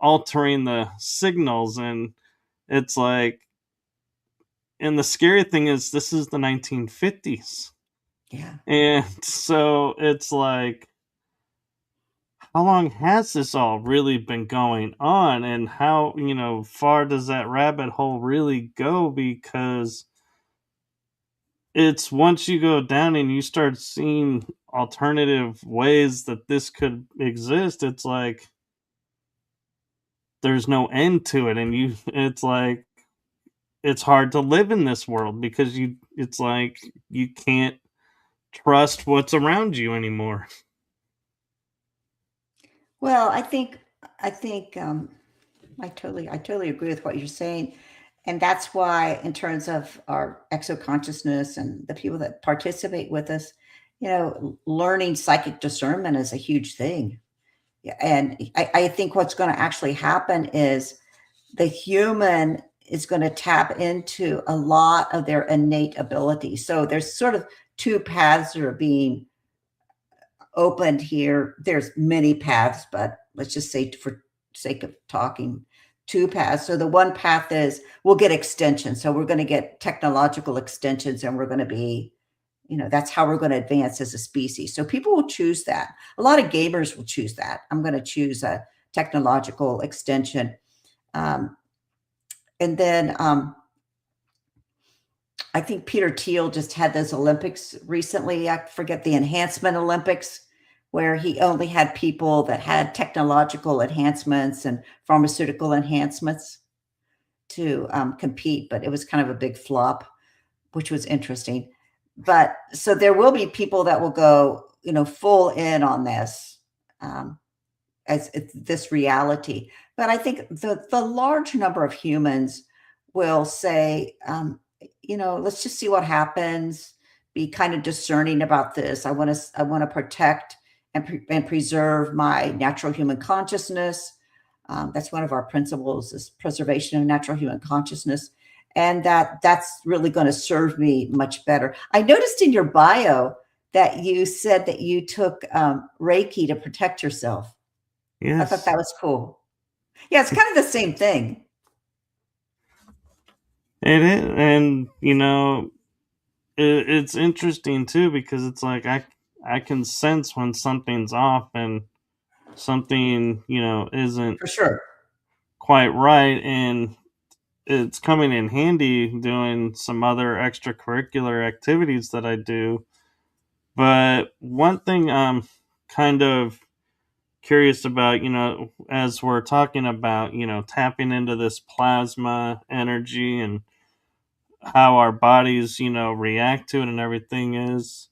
altering the signals. And it's like, and the scary thing is, this is the 1950s. Yeah. And so it's like, how long has this all really been going on? And how, far does that rabbit hole really go? Because it's, once you go down and you start seeing alternative ways that this could exist, it's like there's no end to it. And it's like, it's hard to live in this world because it's like you can't trust what's around you anymore. Well, I think I totally agree with what you're saying. And that's why, in terms of our exoconsciousness and the people that participate with us, learning psychic discernment is a huge thing. Yeah, and I think what's going to actually happen is the human is going to tap into a lot of their innate abilities. So there's sort of two paths that are being opened here. There's many paths, but let's just say, for sake of talking, two paths. So the one path is we'll get extensions. So we're going to get technological extensions, and we're going to be, that's how we're going to advance as a species. So people will choose that. A lot of gamers will choose that. I'm going to choose a technological extension. And then I think Peter Thiel just had those Olympics recently. I forget, the enhancement Olympics, where he only had people that had technological enhancements and pharmaceutical enhancements to compete, but it was kind of a big flop, which was interesting. But so there will be people that will go, full in on this, as this reality. But I think the large number of humans will say, let's just see what happens. Be kind of discerning about this. I want to protect and preserve my natural human consciousness. That's one of our principles, is preservation of natural human consciousness, and that's really going to serve me much better. I noticed in your bio that you said that you took Reiki to protect yourself. I thought Yes, that was cool. Yeah, it's kind of the same thing. it is, and it's interesting too because it's like I can sense when something's off and something isn't For sure. quite right, and it's coming in handy doing some other extracurricular activities that I do. But one thing I'm kind of curious about, as we're talking about, tapping into this plasma energy and how our bodies, react to it and everything is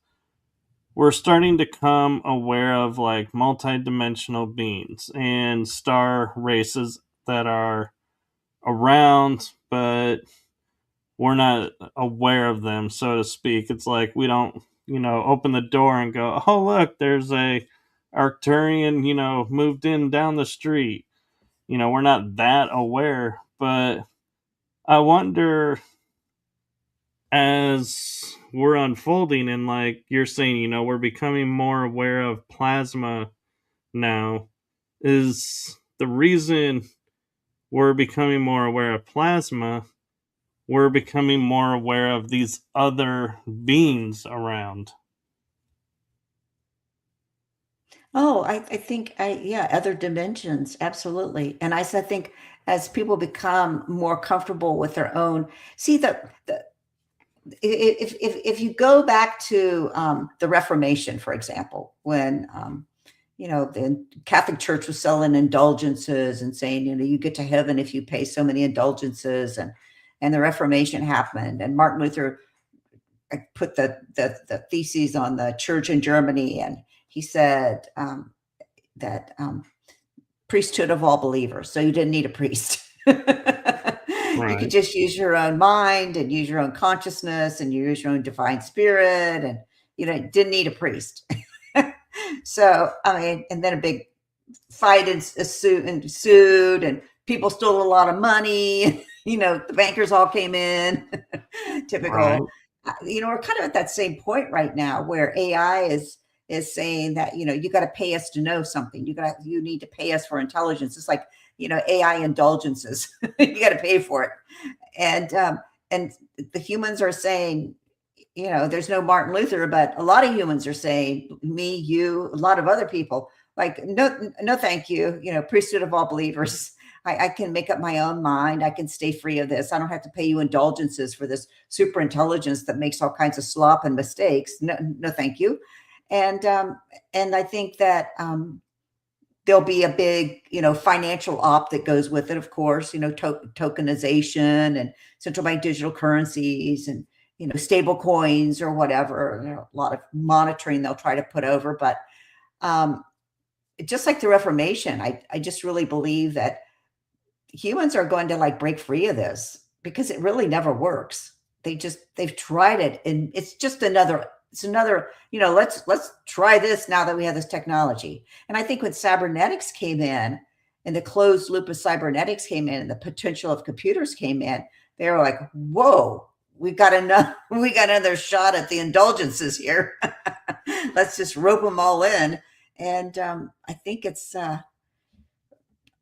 we're starting to come aware of like multidimensional beings and star races that are around, but we're not aware of them, so to speak. It's like we don't, open the door and go, "Oh, look, there's a Arcturian, moved in down the street." We're not that aware, but I wonder as we're unfolding and like you're saying, we're becoming more aware of plasma now. Is the reason we're becoming more aware of plasma, we're becoming more aware of these other beings around. Oh, I think yeah, other dimensions, absolutely. And I think as people become more comfortable with their own, see the if you go back to the Reformation, for example, when the Catholic Church was selling indulgences and saying, you get to heaven if you pay so many indulgences, and the Reformation happened, and Martin Luther put the theses on the church in Germany, and he said that priesthood of all believers. So you didn't need a priest. You could Right. just use your own mind and use your own consciousness and use your own divine spirit, and didn't need a priest. So I mean, and then a big fight ensued, and people stole a lot of money. The bankers all came in. Right. Typical. We're kind of at that same point right now where AI is saying that you got to pay us to know something. You need to pay us for intelligence. It's like AI indulgences. You got to pay for it, and the humans are saying, there's no Martin Luther, but a lot of humans are saying, me, you, a lot of other people, like, no, no, thank you. Priesthood of all believers. I can make up my own mind. I can stay free of this. I don't have to pay you indulgences for this super intelligence that makes all kinds of slop and mistakes. No, no, thank you. And I think that there'll be a big, financial op that goes with it, of course, tokenization and central bank digital currencies and, stable coins or whatever. A lot of monitoring they'll try to put over. But just like the Reformation, I just really believe that humans are going to like break free of this because it really never works. They've tried it, and it's another, let's try this now that we have this technology. And I think when cybernetics came in and the closed loop of cybernetics came in and the potential of computers came in, they were like, whoa, we got another shot at the indulgences here. Let's just rope them all in. And I think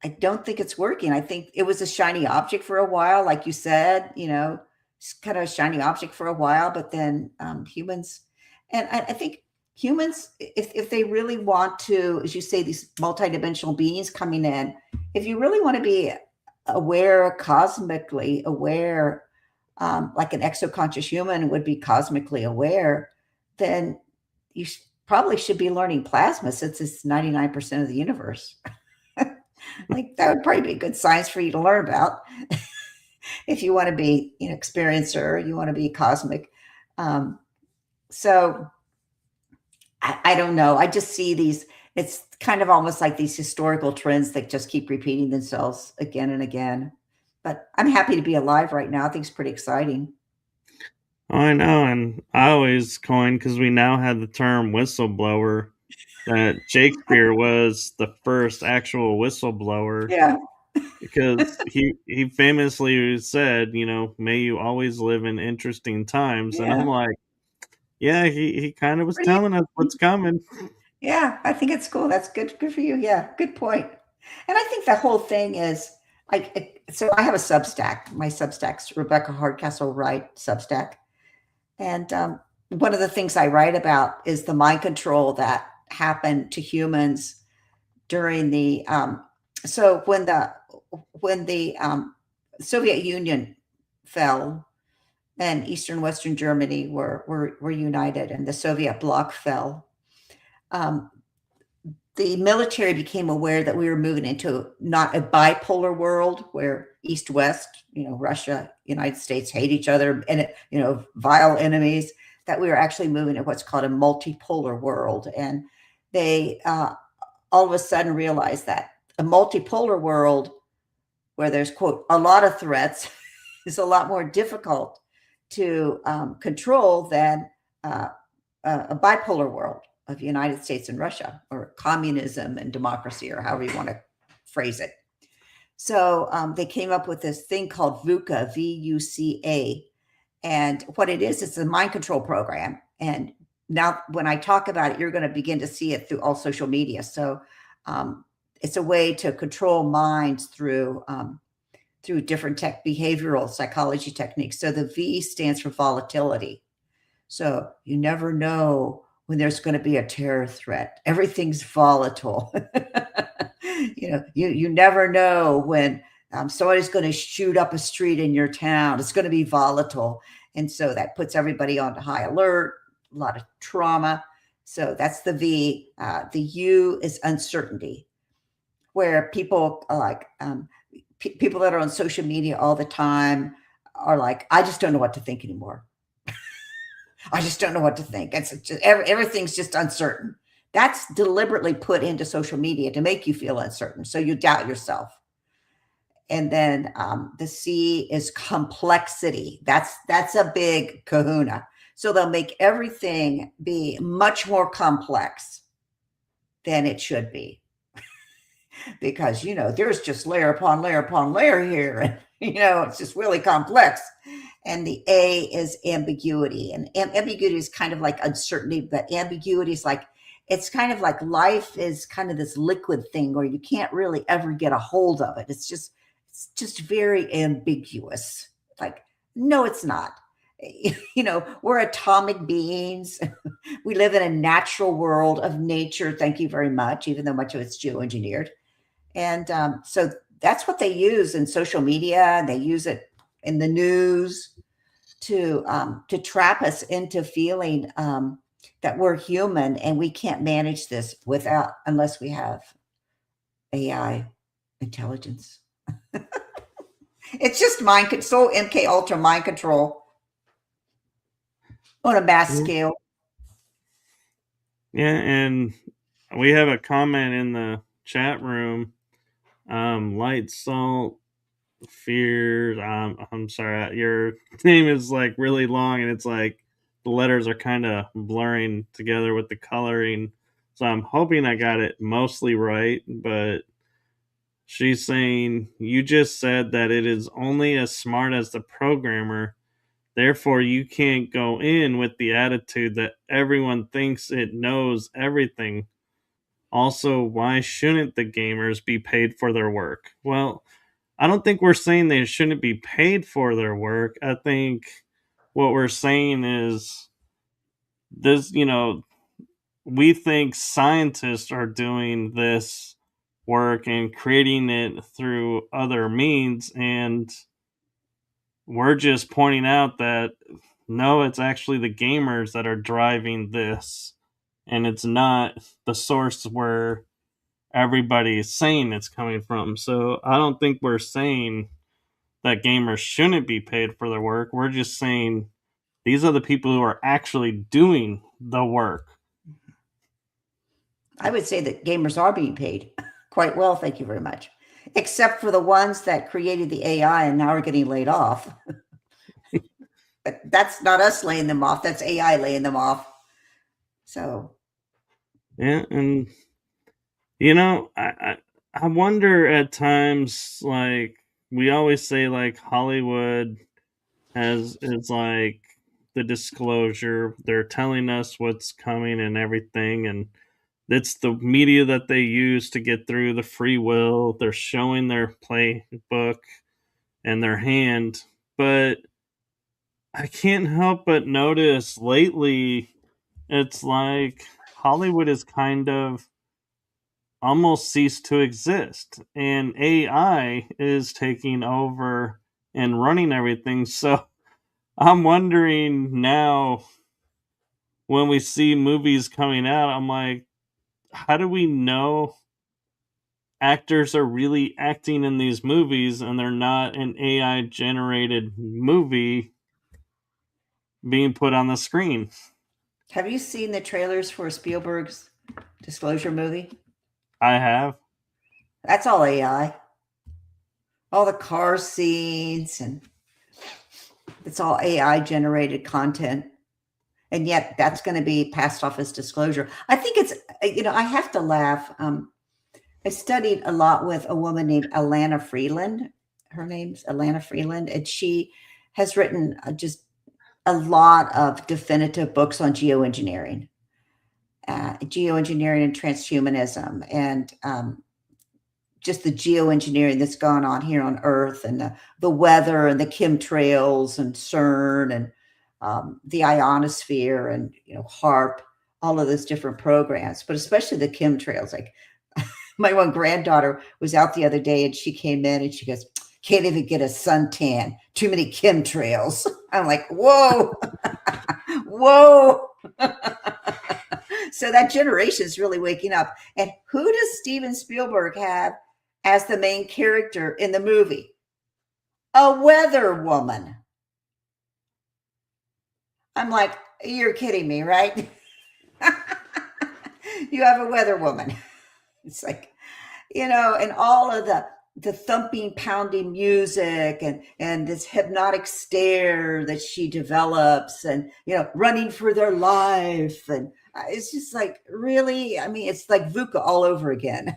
I don't think it's working. I think it was a shiny object for a while, like you said, it's kind of a shiny object for a while, but then humans, and I think humans, if they really want to, as you say, these multidimensional beings coming in, if you really want to be aware, cosmically aware, like an exoconscious human would be cosmically aware, then you probably should be learning plasma since it's 99% of the universe. Like that would probably be good science for you to learn about if you want to be an experiencer, you want to be cosmic. Um, so I don't know. I just see these. It's kind of almost like these historical trends that just keep repeating themselves again and again. But I'm happy to be alive right now. I think it's pretty exciting. Oh, I know, and I always coined because we now have the term whistleblower. That Shakespeare was the first actual whistleblower Yeah. because he famously said, "May you always live in interesting times." And I'm Yeah. like, yeah, he kind of was Pretty telling us what's coming. Yeah, I think it's cool. That's good. Good for you. Yeah, good point. And I think the whole thing is like, so I have a Substack. My Substack's Rebecca Hardcastle Wright Substack. And one of the things I write about is the mind control that happened to humans during the, so when the Soviet Union fell and Eastern Western Germany were united and the Soviet bloc fell, um, the military became aware that we were moving into not a bipolar world where East West, Russia, United States hate each other and, vile enemies, that we were actually moving to what's called a multipolar world. And they all of a sudden realized that a multipolar world where there's, quote, a lot of threats is a lot more difficult to control than a bipolar world of the United States and Russia, or communism and democracy, or however you want to phrase it. So they came up with this thing called VUCA, VUCA. And what it is, it's a mind control program. And now when I talk about it, you're going to begin to see it through all social media. So it's a way to control minds through different behavioral psychology techniques. So the V stands for volatility. So you never know when there's going to be a terror threat. Everything's volatile. You never know when somebody's going to shoot up a street in your town. It's going to be volatile. And so that puts everybody on high alert, a lot of trauma. So that's the V. The U is uncertainty, where people are like, people that are on social media all the time are like, I just don't know what to think anymore. I just don't know what to think. It's just, everything's just uncertain. That's deliberately put into social media to make you feel uncertain. So you doubt yourself. And then the C is complexity. That's a big kahuna. So they'll make everything be much more complex than it should be. Because, there's just layer upon layer upon layer here. And, it's just really complex. And the A is ambiguity. And ambiguity is kind of like uncertainty, but ambiguity is like, it's kind of like life is kind of this liquid thing where you can't really ever get a hold of it. It's just very ambiguous. Like, no, it's not. We're atomic beings. We live in a natural world of nature. Thank you very much, even though much of it's geoengineered. And so that's what they use in social media. And they use it in the news to trap us into feeling that we're human and we can't manage this unless we have AI intelligence. It's just mind control, MK Ultra mind control on a mass scale. Yeah, and we have a comment in the chat room. Light Salt Fears. I'm sorry, your name is like really long, and it's like the letters are kind of blurring together with the coloring. So I'm hoping I got it mostly right, but she's saying you just said that it is only as smart as the programmer. Therefore, you can't go in with the attitude that everyone thinks it knows everything. Also, why shouldn't the gamers be paid for their work? Well, I don't think we're saying they shouldn't be paid for their work. I think what we're saying is this, we think scientists are doing this work and creating it through other means, and we're just pointing out that no, it's actually the gamers that are driving this, and it's not the source where everybody is saying it's coming from. So I don't think we're saying that gamers shouldn't be paid for their work. We're just saying these are the people who are actually doing the work. I would say that gamers are being paid quite well, thank you very much, except for the ones that created the AI and now are getting laid off. But that's not us laying them off. That's AI laying them off. So yeah, and I wonder at times, like we always say, like Hollywood it's like the disclosure. They're telling us what's coming and everything, and it's the media that they use to get through the free will. They're showing their playbook and their hand. But I can't help but notice lately it's like Hollywood is kind of almost ceased to exist, and AI is taking over and running everything. So I'm wondering now, when we see movies coming out, I'm like, how do we know actors are really acting in these movies and they're not an AI generated movie being put on the screen? Have you seen the trailers for Spielberg's Disclosure movie? I have. That's all AI. All the car scenes, and it's all AI generated content. And yet that's going to be passed off as disclosure. I think it's, I have to laugh. I studied a lot with a woman named Alana Freeland. Her name's Alana Freeland, and she has written just a lot of definitive books on geoengineering, geoengineering and transhumanism, and just the geoengineering that's gone on here on Earth, and the weather and the chemtrails and CERN and the ionosphere and HARP, all of those different programs, but especially the chemtrails. Like my one granddaughter was out the other day and she came in and she goes, "Can't even get a suntan. Too many chemtrails." I'm like, whoa, whoa. So that generation is really waking up. And who does Steven Spielberg have as the main character in the movie? A weather woman. I'm like, you're kidding me, right? You have a weather woman. It's like, and all of the thumping, pounding music and this hypnotic stare that she develops, and running for their life, and it's just like, really, I mean, it's like VUCA all over again.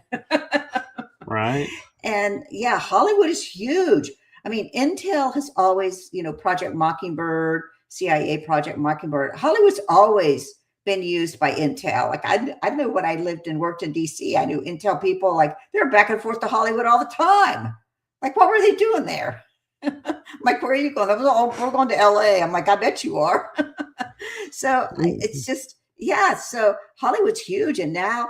Right. And yeah, Hollywood is huge. I mean, Intel has always, Project Mockingbird, CIA Project Mockingbird. Hollywood's always been used by Intel. Like I know when I lived and worked in DC, I knew Intel people, like they were back and forth to Hollywood all the time. Like, what were they doing there? I'm like, where are you going? We're going to LA. I'm like, I bet you are. So it's just, yeah. So Hollywood's huge. And now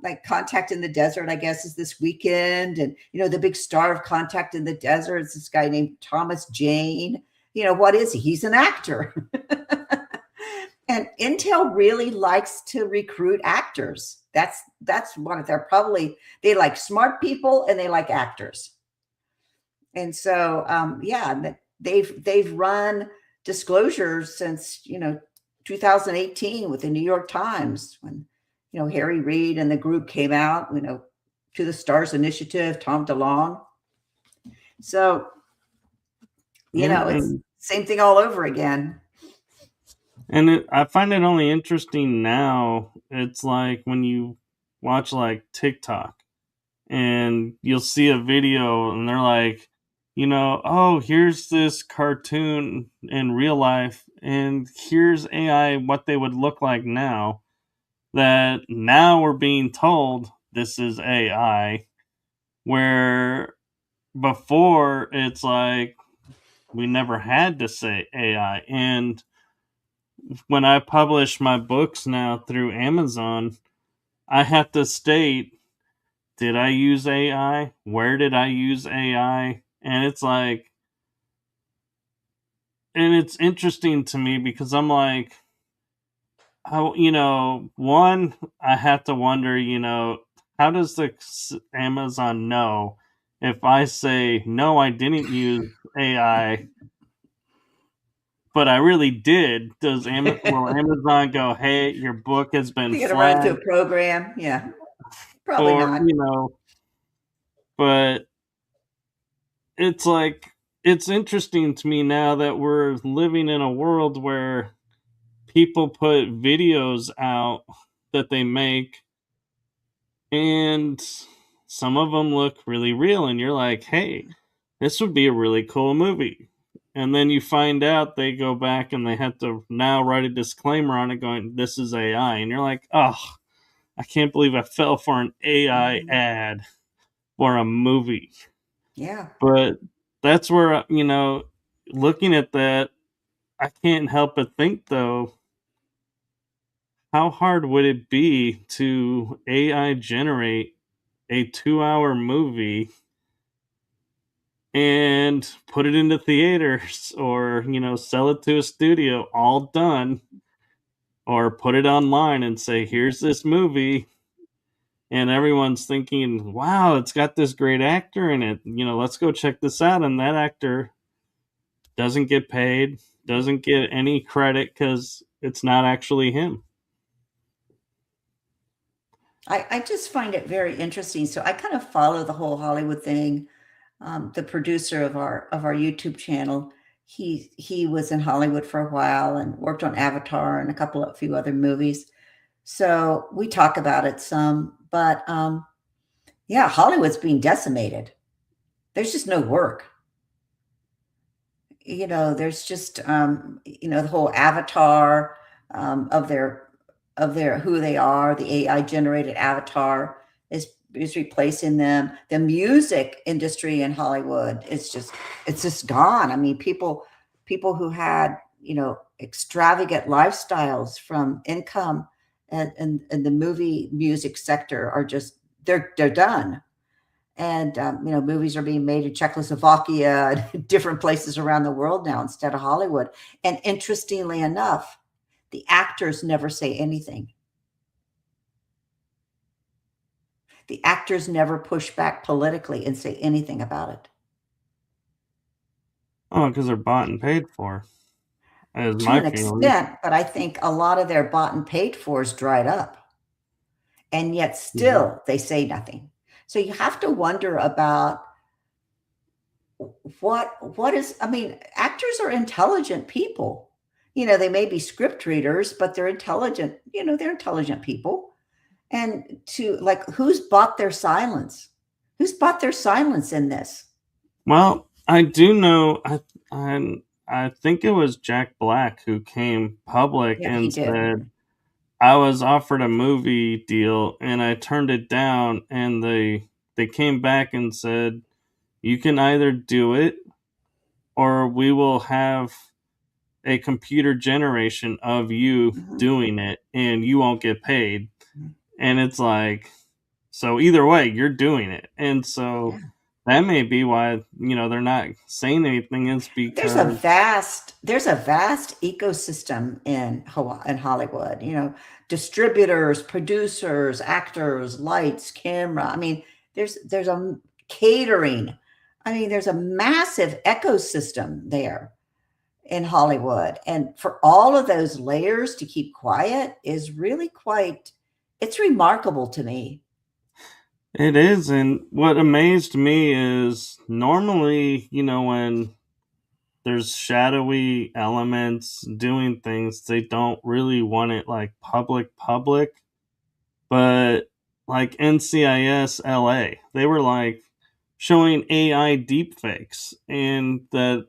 like Contact in the Desert, I guess, is this weekend. And, the big star of Contact in the Desert is this guy named Thomas Jane. What is he? He's an actor. And Intel really likes to recruit actors. That's one of they like smart people and they like actors. And so, yeah, they've run disclosures since, 2018 with the New York Times, when, Harry Reid and the group came out, To the Stars Initiative, Tom DeLonge. So, it's same thing all over again. And I find it only interesting now. It's like when you watch like TikTok and you'll see a video and they're like, oh, here's this cartoon in real life and here's AI, what they would look like now. That now we're being told this is AI, where before it's like we never had to say AI. And when I publish my books now through Amazon, I have to state, did I use AI? Where did I use AI? And it's like, and it's interesting to me because I'm like, one, I have to wonder, how does the Amazon know if I say, no, I didn't use AI, but I really did? Will Amazon go, hey, your book has been You're flagged? gonna run through a program? Yeah, probably not. But it's like, it's interesting to me now that we're living in a world where people put videos out that they make, and some of them look really real, and you're like, hey, this would be a really cool movie. And then you find out they go back and they have to now write a disclaimer on it going, this is AI. And you're like, oh, I can't believe I fell for an AI ad for a movie. Yeah. But that's where, looking at that, I can't help but think, though, how hard would it be to AI generate a 2-hour movie and put it into theaters or, sell it to a studio all done, or put it online and say, here's this movie. And everyone's thinking, wow, it's got this great actor in it. Let's go check this out. And that actor doesn't get paid, doesn't get any credit because it's not actually him. I just find it very interesting. So I kind of follow the whole Hollywood thing. The producer of our YouTube channel, he was in Hollywood for a while and worked on Avatar and a few other movies. So we talk about it some, but yeah, Hollywood's being decimated. There's just no work. There's just the whole avatar of their who they are. The AI generated avatar is replacing them. The music industry in Hollywood it's just gone. I mean, people who had extravagant lifestyles from income and the movie music sector are just they're done. And movies are being made in Czechoslovakia and different places around the world now instead of Hollywood. And interestingly enough, the actors never say anything. The actors never push back politically and say anything about it. Oh, because they're bought and paid for, as To my an feeling. extent, but I think a lot of their bought and paid for is dried up. And yet still they say nothing. So you have to wonder about what is, I mean, actors are intelligent people. They may be script readers, but they're intelligent, they're intelligent people. And who's bought their silence? Who's bought their silence in this? Well, I do know, I think it was Jack Black who came public Yeah, he and did. said, I was offered a movie deal and I turned it down, and they came back and said, you can either do it or we will have a computer generation of you doing it and you won't get paid. And it's like, so either way, you're doing it. And so that may be why, they're not saying anything, is because there's a vast ecosystem in Hollywood, distributors, producers, actors, lights, camera. I mean, there's a catering. I mean, there's a massive ecosystem there in Hollywood. And for all of those layers to keep quiet is really it's remarkable to me. It is. And what amazed me is normally, when there's shadowy elements doing things, they don't really want it like public. But like NCIS LA, they were like showing AI deepfakes, and that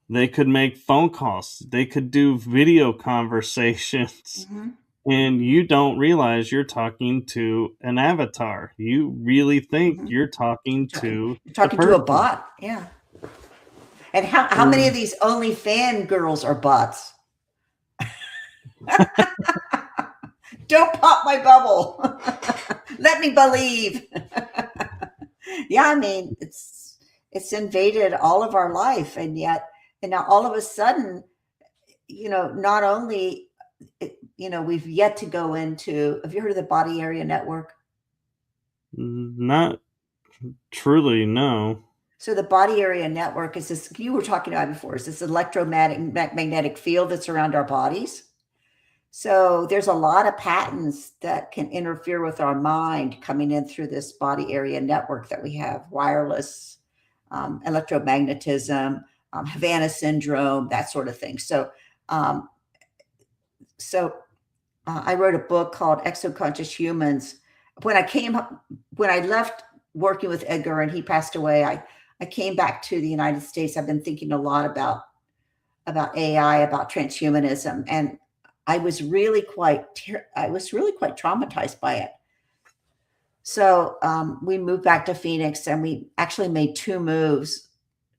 they could make phone calls, they could do video conversations. And you don't realize you're talking to an avatar. You really think you're talking to a bot. Yeah. And how many of these OnlyFans girls are bots? Don't pop my bubble. Let me believe. Yeah, I mean, it's invaded all of our life, and now all of a sudden, not only we've yet to go into. Have you heard of the body area network? Not truly, no. So the body area network is this, you were talking about before, is this electromagnetic field that's around our bodies. So there's a lot of patterns that can interfere with our mind coming in through this body area network that we have: wireless, electromagnetism, Havana syndrome, that sort of thing. So I wrote a book called Exoconscious Humans. When I left working with Edgar and he passed away, I came back to the United States. I've been thinking a lot about AI, about transhumanism. And I was really quite traumatized by it. So we moved back to Phoenix, and we actually made 2 moves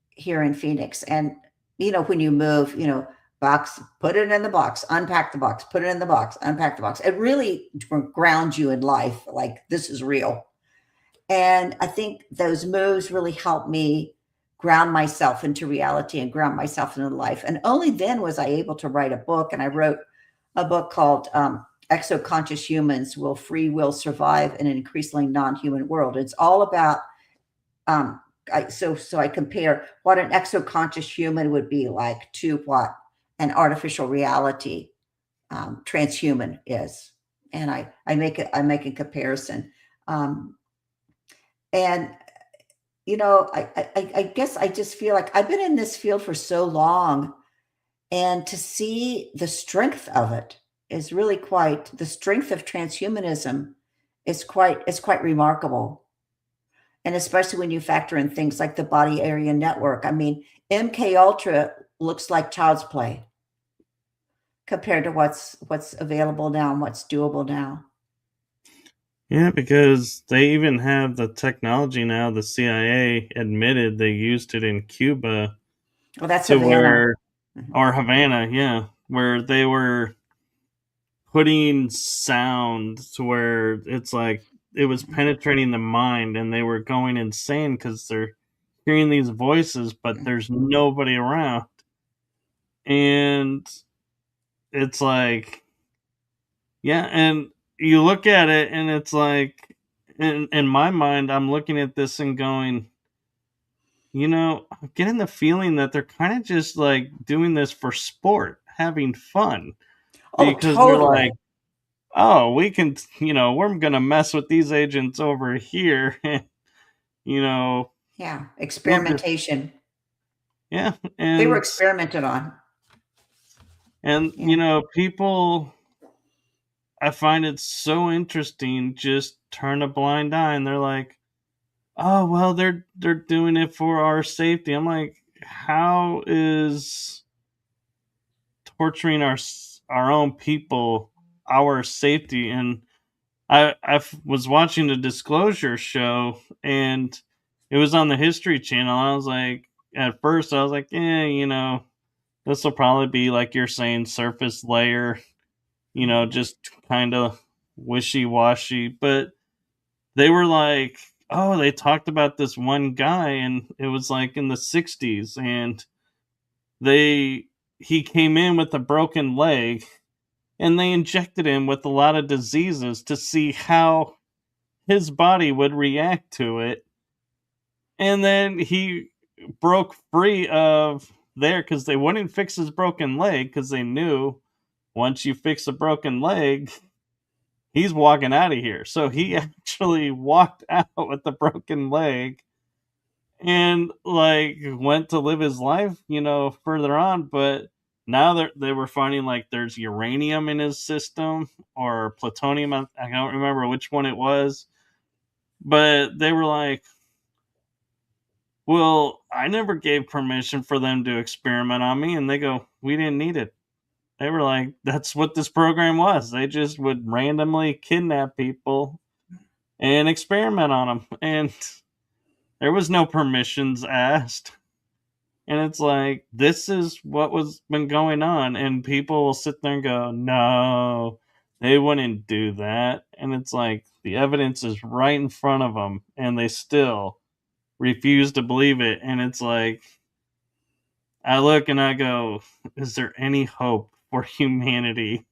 here in Phoenix. And when you move, box, put it in the box, unpack the box, put it in the box, unpack the box. It really grounds you in life, like this is real. And I think those moves really helped me ground myself into reality and ground myself into life. And only then was I able to write a book. And I wrote a book called Exoconscious Humans: Will Free Will Survive in an Increasingly Non-Human World? It's all about, so I compare what an exoconscious human would be like to what an artificial reality transhuman is. And I make a comparison. And I guess I just feel like I've been in this field for so long, and to see the strength of it is really the strength of transhumanism is quite remarkable. And especially when you factor in things like the body area network. I mean, MK Ultra looks like child's play compared to what's available now and what's doable now. Yeah, because they even have the technology now. The CIA admitted they used it in Cuba. Well, that's Havana. Or Havana, yeah, where they were putting sound to where it's like it was penetrating the mind, and they were going insane because they're hearing these voices, but there's nobody around. And it's like, yeah, and you look at it, and it's like, in my mind, I'm looking at this and going, I'm getting the feeling that they're kind of just like doing this for sport, having fun. Because totally. they're like, oh, we can, we're going to mess with these agents over here. Yeah, experimentation. Yeah. And they were experimented on. And, people, I find it so interesting, just turn a blind eye, and they're like, oh, well, they're doing it for our safety. I'm like, how is torturing our own people our safety? And I was watching the Disclosure show, and it was on the History Channel. I was like, at first, I was like, this will probably be like you're saying, surface layer, just kind of wishy-washy. But they were like, oh, they talked about this one guy, and it was like in the 60s, and he came in with a broken leg, and they injected him with a lot of diseases to see how his body would react to it. And then he broke free of there because they wouldn't fix his broken leg, because they knew once you fix a broken leg, he's walking out of here. So he actually walked out with the broken leg and like went to live his life, further on. But now they were finding like there's uranium in his system or plutonium. I don't remember which one it was. But they were like, well, I never gave permission for them to experiment on me. And they go, we didn't need it. They were like, that's what this program was. They just would randomly kidnap people and experiment on them. And there was no permissions asked. And it's like, this is what was been going on. And people will sit there and go, no, they wouldn't do that. And it's like, the evidence is right in front of them, and they still refuse to believe it. And it's like, I look and I go, is there any hope for humanity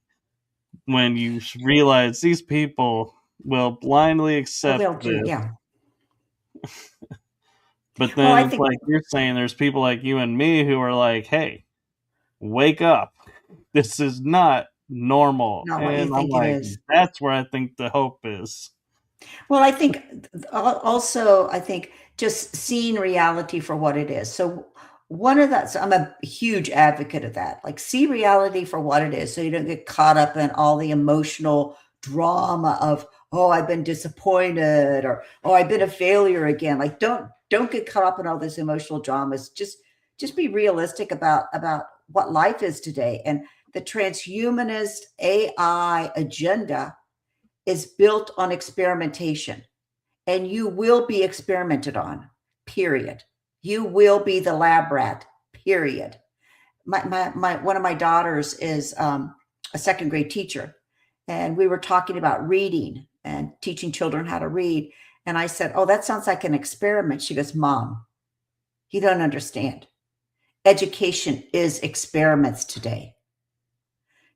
when you realize these people will blindly accept this? Yeah. But then it's like you're saying, there's people like you and me who are like, hey, wake up. This is not normal. Not and what you think I'm like, it is. That's where I think the hope is. Well, I think also, just seeing reality for what it is. So I'm a huge advocate of that. Like, see reality for what it is, so you don't get caught up in all the emotional drama of, oh, I've been disappointed, or, oh, I've been a failure again. Like, don't get caught up in all those emotional dramas. Just be realistic about what life is today. And The transhumanist AI agenda is built on experimentation, and you will be experimented on, period. You will be the lab rat, period. One of my daughters is a second grade teacher, and we were talking about reading and teaching children how to read. And I said, "Oh, that sounds like an experiment." She goes, "Mom, you don't understand. Education is experiments today."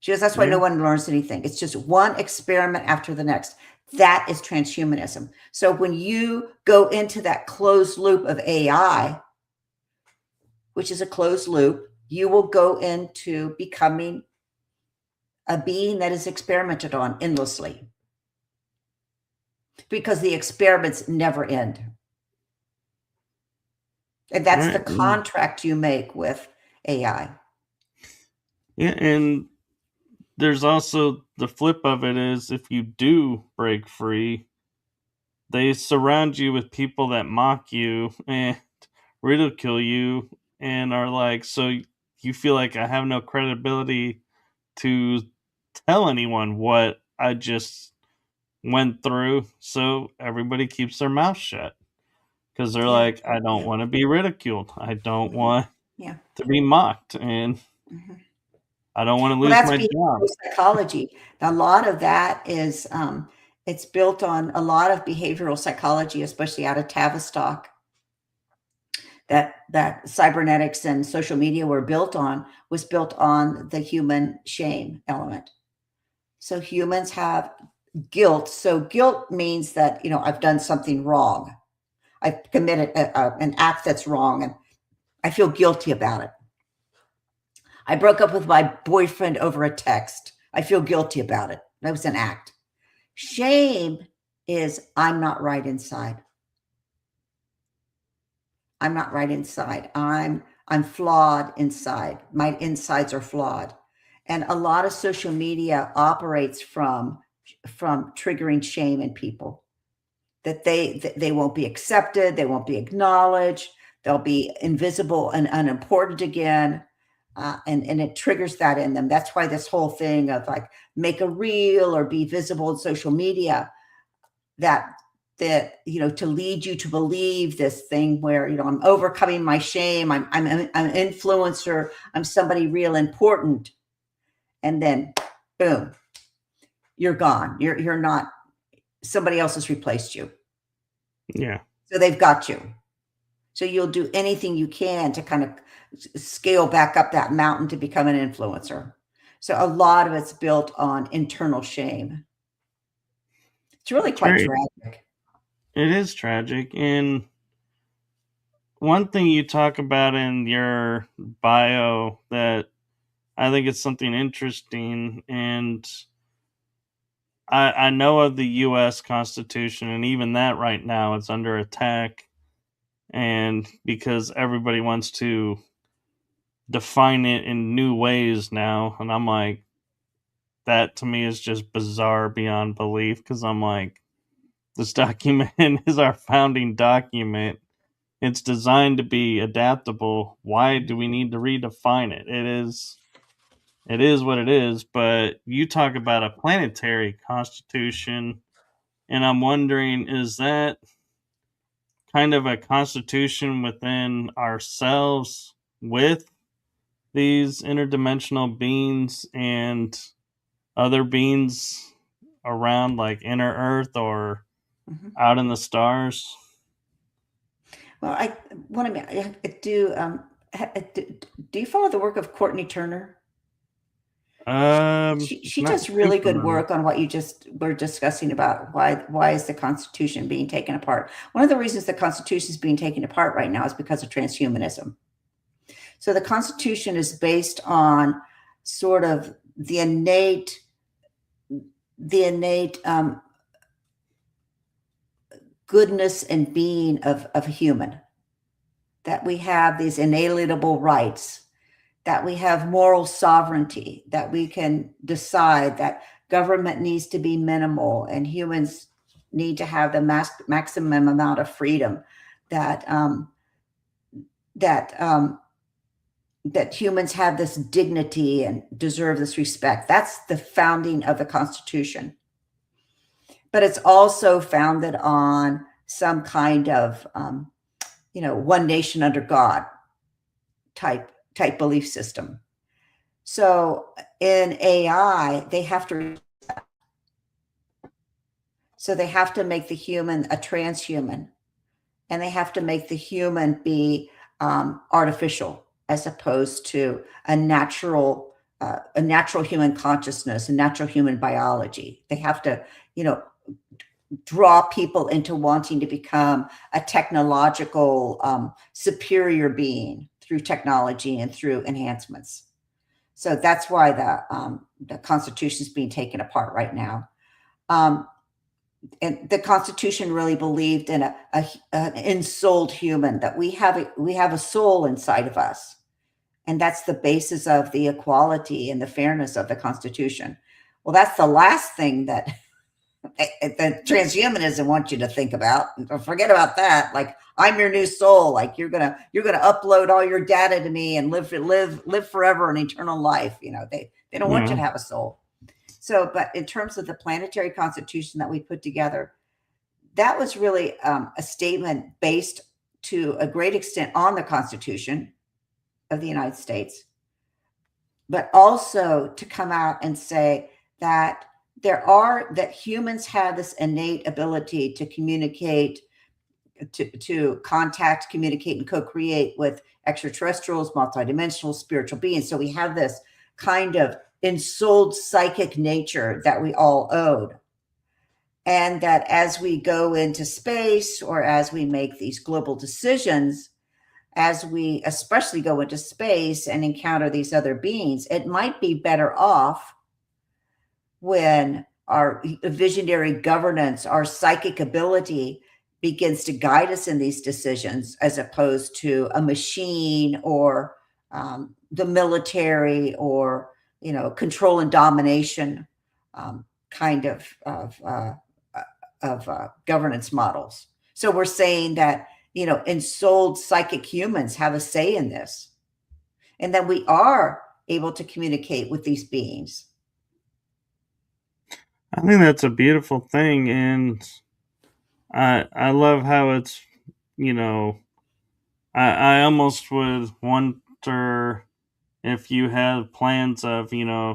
She goes, "That's why no one learns anything. It's just one experiment after the next." That is transhumanism. So when you go into that closed loop of AI, which is a closed loop, you will go into becoming a being that is experimented on endlessly, because the experiments never end. And that's the contract you make with AI. Yeah, and there's also the flip of it is, if you do break free, they surround you with people that mock you and ridicule you and are like, so you feel like I have no credibility to tell anyone what I just went through. So everybody keeps their mouth shut because they're like, I don't want to be ridiculed. I don't want to be mocked. And I don't want to lose my job. Psychology. A lot of that is, it's built on a lot of behavioral psychology, especially out of Tavistock, that cybernetics and social media was built on the human shame element. So humans have guilt. So guilt means that, I've done something wrong. I've committed an act that's wrong, and I feel guilty about it. I broke up with my boyfriend over a text. I feel guilty about it. That was an act. Shame is, I'm not right inside. I'm not right inside. I'm flawed inside. My insides are flawed. And a lot of social media operates from triggering shame in people, that they won't be accepted, they won't be acknowledged, they'll be invisible and unimportant again. And it triggers that in them. That's why this whole thing of like make a reel or be visible in social media, that to lead you to believe this thing where, I'm overcoming my shame. I'm an influencer. I'm somebody real important. And then boom, you're gone. You're not, somebody else has replaced you. Yeah. So they've got you. So you'll do anything you can to kind of scale back up that mountain to become an influencer. So a lot of it's built on internal shame. It's really quite tragic. It is tragic. And one thing you talk about in your bio that I think it's something interesting, and I know of the U.S. Constitution, and even that right now is under attack, and because everybody wants to define it in new ways now, and I'm like, that to me is just bizarre beyond belief, because I'm like, this document is our founding document. It's designed to be adaptable. Why do we need to redefine it? It is what it is. But you talk about a planetary constitution, and I'm wondering, is that kind of a constitution within ourselves with these interdimensional beings and other beings around, like inner Earth or out in the stars? Well, do you follow the work of Courtney Turner? She does really good work on what you just were discussing about why is the Constitution being taken apart. One of the reasons the Constitution is being taken apart right now is because of transhumanism. So the Constitution is based on sort of the innate goodness and being of a human, that we have these inalienable rights, that we have moral sovereignty, that we can decide that government needs to be minimal and humans need to have the maximum amount of freedom, that that humans have this dignity and deserve this respect. That's the founding of the Constitution. But it's also founded on some kind of, one nation under God type belief system. So in AI, they have to make the human a transhuman, and they have to make the human be artificial as opposed to a natural human consciousness, a natural human biology. They have to, draw people into wanting to become a technological superior being through technology and through enhancements. So that's why the Constitution is being taken apart right now. And the Constitution really believed in an ensouled human, that we have a soul inside of us, and that's the basis of the equality and the fairness of the Constitution. Well, that's the last thing that the transhumanism wants you to think about. Forget about that. Like, I'm your new soul. Like, you're gonna upload all your data to me and live forever in eternal life. They don't want you to have a soul. So, but in terms of the Planetary Constitution that we put together, that was really a statement based to a great extent on the Constitution of the United States, but also to come out and say that that humans have this innate ability to communicate, to contact, communicate, and co-create with extraterrestrials, multidimensional spiritual beings. So we have this kind of ensouled psychic nature that we all owed. And that as we go into space, or as we make these global decisions, as we especially go into space and encounter these other beings, it might be better off when our visionary governance, our psychic ability begins to guide us in these decisions, as opposed to a machine or the military, or control and domination kind of governance models. So we're saying that ensouled psychic humans have a say in this, and that we are able to communicate with these beings. I think that's a beautiful thing, and I love how it's, I almost would wonder if you have plans of,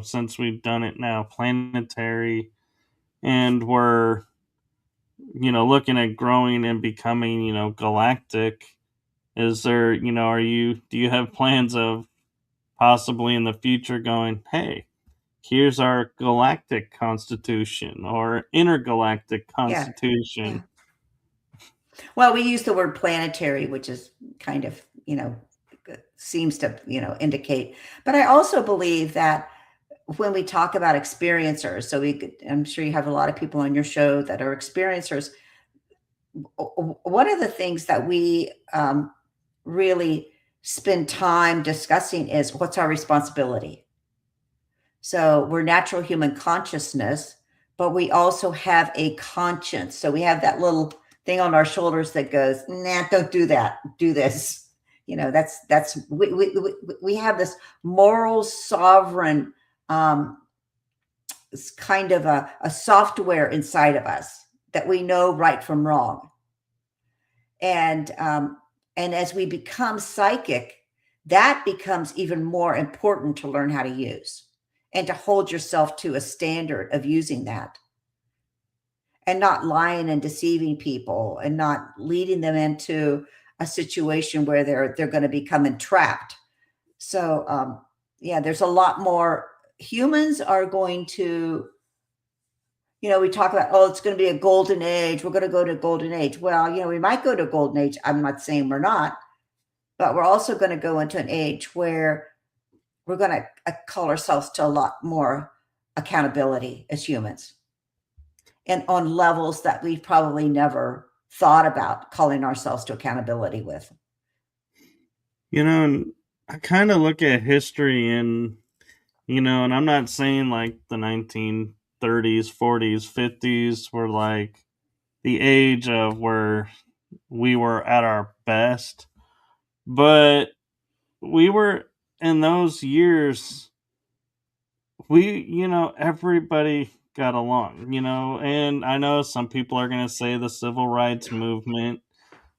since we've done it now, planetary, and we're, looking at growing and becoming, galactic. Is there, do you have plans of possibly in the future going, hey, here's our galactic constitution or intergalactic constitution? Yeah. Well, we use the word planetary, which is kind of, seems to, indicate. But I also believe that when we talk about experiencers, so I'm sure you have a lot of people on your show that are experiencers. One of the things that we really spend time discussing is, what's our responsibility? So we're natural human consciousness, but we also have a conscience. So we have that little thing on our shoulders that goes, nah, don't do that. Do this. We have this moral sovereign kind of a software inside of us that we know right from wrong. And as we become psychic, that becomes even more important to learn how to use, and to hold yourself to a standard of using that, and not lying and deceiving people, and not leading them into a situation where they're going to become entrapped. So there's a lot more. Humans are going to, we talk about, it's going to be a golden age. We're going to go to a golden age. Well, we might go to a golden age. I'm not saying we're not, but we're also going to go into an age where we're going to call ourselves to a lot more accountability as humans, and on levels that we've probably never thought about calling ourselves to accountability with. And I kind of look at history, and, and I'm not saying like the 1930s, 40s, 50s were like the age of where we were at our best, but we were in those years, everybody got along, and I know some people are going to say the civil rights movement,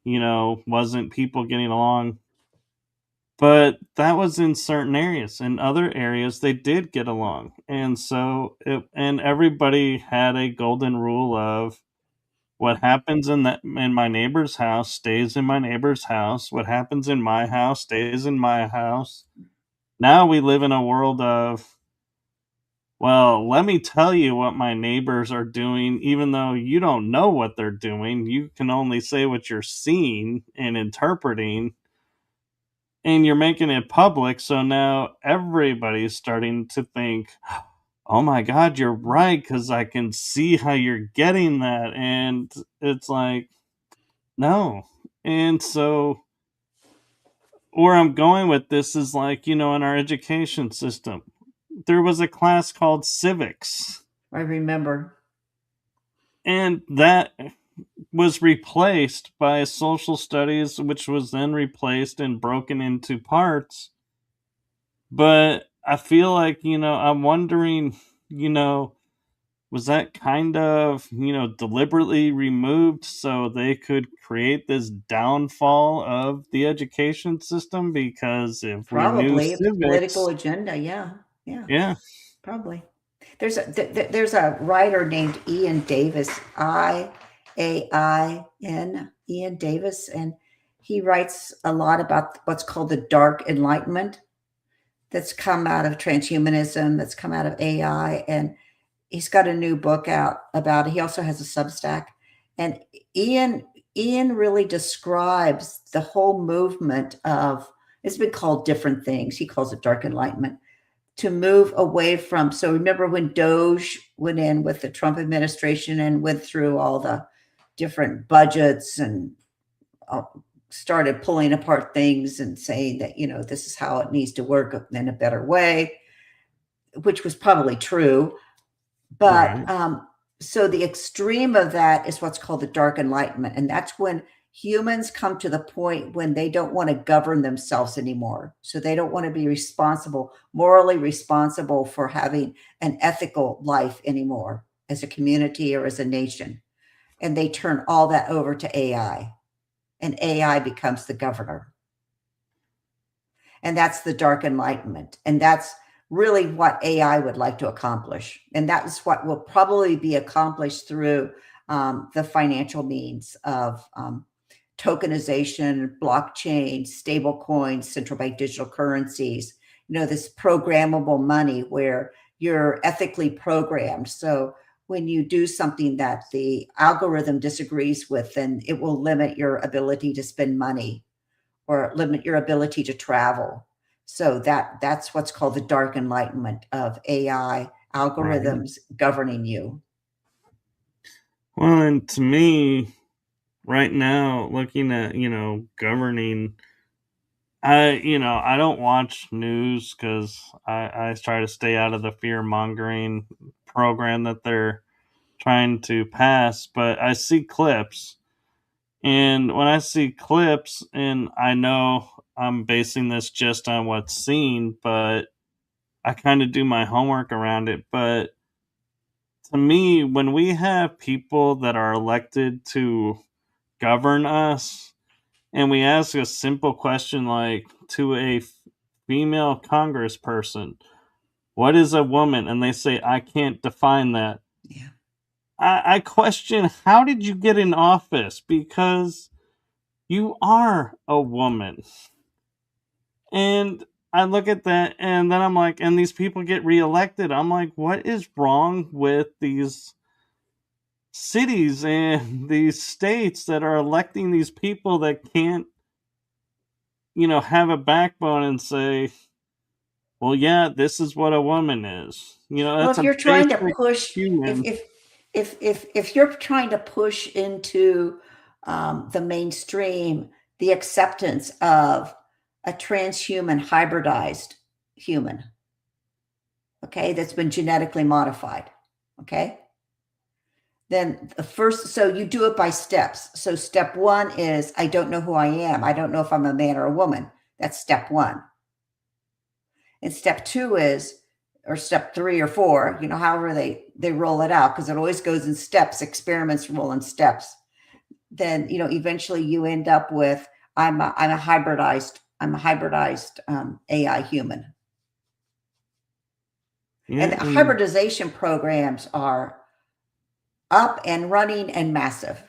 wasn't people getting along, but that was in certain areas. In other areas, they did get along. And and everybody had a golden rule of what happens in my neighbor's house stays in my neighbor's house. What happens in my house stays in my house. Now we live in a world of, well, let me tell you what my neighbors are doing, even though you don't know what they're doing. You can only say what you're seeing and interpreting, and you're making it public. So now everybody's starting to think, oh my God, you're right, because I can see how you're getting that. And it's like, no. And so, where I'm going with this is like, in our education system, there was a class called civics, I remember. and that was replaced by social studies, which was then replaced and broken into parts. But I feel like, I'm wondering, was that kind of, deliberately removed so they could create this downfall of the education system? Because if we knew Probably a political civics, agenda. Yeah. Yeah. yeah, Probably. There's a writer named Ian Davis, Ian Davis, and he writes a lot about what's called the dark enlightenment that's come out of transhumanism, that's come out of AI, and he's got a new book out about it. He also has a Substack, and Ian Ian really describes the whole movement of, it's been called different things. He calls it dark enlightenment, to move away from. So remember when Doge went in with the Trump administration and went through all the different budgets and started pulling apart things and saying that, this is how it needs to work in a better way, which was probably true. But right, so the extreme of that is what's called the dark enlightenment. And that's when humans come to the point when they don't want to govern themselves anymore. So they don't want to be responsible, morally responsible for having an ethical life anymore as a community or as a nation. And they turn all that over to AI, and AI becomes the governor. And that's the dark enlightenment. And that's really what AI would like to accomplish. And that is what will probably be accomplished through the financial means of tokenization, blockchain, stable coins, central bank digital currencies, this programmable money where you're ethically programmed. So when you do something that the algorithm disagrees with, then it will limit your ability to spend money or limit your ability to travel. So that's what's called the dark enlightenment of AI right. algorithms governing you. Well, and to me, right now, looking at, governing, I don't watch news because I try to stay out of the fear mongering program that they're trying to pass, but I see clips. And when I see clips, and I know I'm basing this just on what's seen, but I kind of do my homework around it. But to me, when we have people that are elected to govern us, and we ask a simple question like to a female congressperson, what is a woman? And they say, I can't define that. Yeah. I question, how did you get in office? Because you are a woman. And I look at that and then I'm like, and these people get reelected. I'm like, what is wrong with these cities and these states that are electing these people that can't, have a backbone and say, well, yeah, this is what a woman is. Well, That's if a you're trying to basic push, human. if you're trying to push into the mainstream the acceptance of a transhuman hybridized human, okay, that's been genetically modified, okay, then so you do it by steps. So step one is, I don't know who I am. I don't know if I'm a man or a woman. That's step one. And step 2 is, or step 3 or 4, however they roll it out, because it always goes in steps. Experiments roll in steps. Then, eventually you end up with, I'm a hybridized AI human. Yeah, and the hybridization programs are up and running and massive.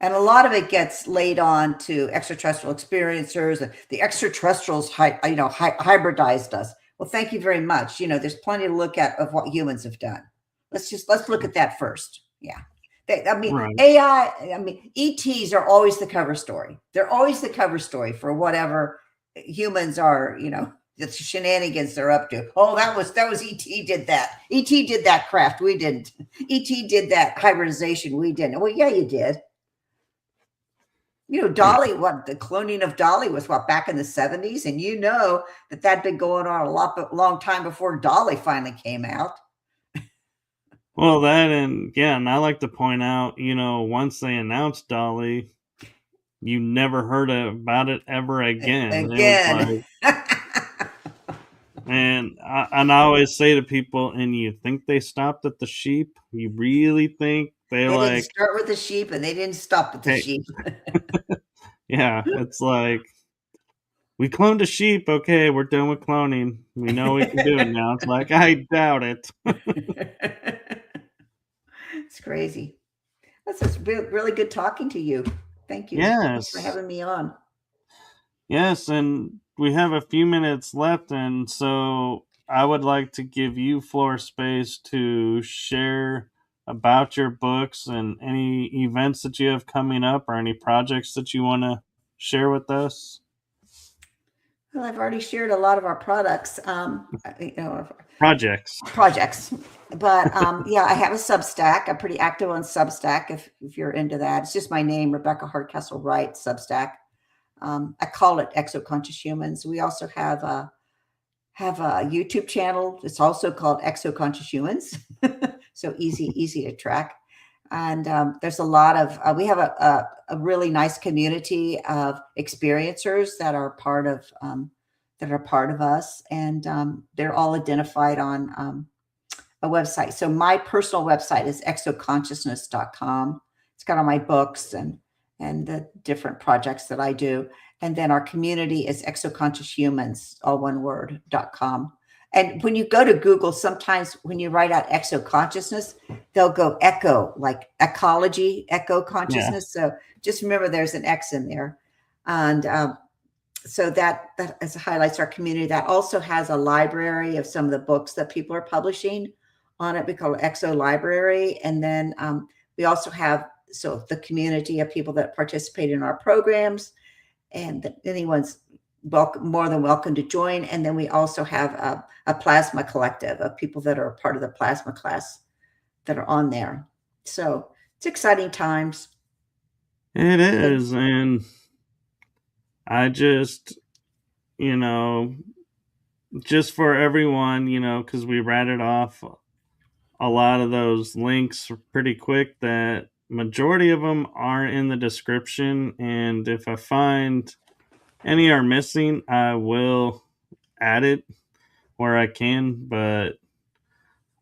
And a lot of it gets laid on to extraterrestrial experiencers. The extraterrestrials, hybridized us. Well, thank you very much. There's plenty to look at of what humans have done. Let's look at that first. Yeah. Right. AI, ETs are always the cover story. They're always the cover story for whatever humans are, the shenanigans they're up to. Oh, that was ET did that. ET did that craft. We didn't. ET did that hybridization. We didn't. Well, yeah, you did. Dolly, the cloning of Dolly was back in the 70s. And that'd been going on a long time before Dolly finally came out. Well, and I like to point out, once they announced Dolly, you never heard about it ever again. And I always say to people, and you think they stopped at the sheep? You really think they didn't start with the sheep, and they didn't stop at the sheep? Yeah, it's like, we cloned a sheep. Okay, we're done with cloning. We know we can do it now. It's like, I doubt it. It's crazy. That's just really good talking to you. Thank you. Yes. Thanks for having me on. Yes, and we have a few minutes left, and so I would like to give you floor space to share about your books and any events that you have coming up or any projects that you want to share with us. Well, I've already shared a lot of our products, projects. But yeah, I have a Substack. I'm pretty active on Substack if you're into that. It's just my name, Rebecca Hardcastle Wright, Substack. I call it Exoconscious Humans. We also have a YouTube channel. It's also called Exoconscious Humans. So easy to track. And there's a lot of, we have a really nice community of experiencers that are part of us. And they're all identified on a website. So my personal website is exoconsciousness.com. It's got all my books and the different projects that I do. And then our community is Exoconscious Humans, all one word, .com. And when you go to Google, sometimes when you write out exoconsciousness, they'll go echo, like ecology, echo consciousness. Yeah. So just remember there's an X in there. And so that highlights our community. That also has a library of some of the books that people are publishing on it. We call it Exo Library. And then we also have the community of people that participate in our programs, and anyone's more than welcome to join. And then we also have a plasma collective of people that are part of the plasma class that are on there. So it's exciting times. It is. And I just, just for everyone, because we ratted off a lot of those links pretty quick, that majority of them are in the description. And if I find any are missing, I will add it where I can. But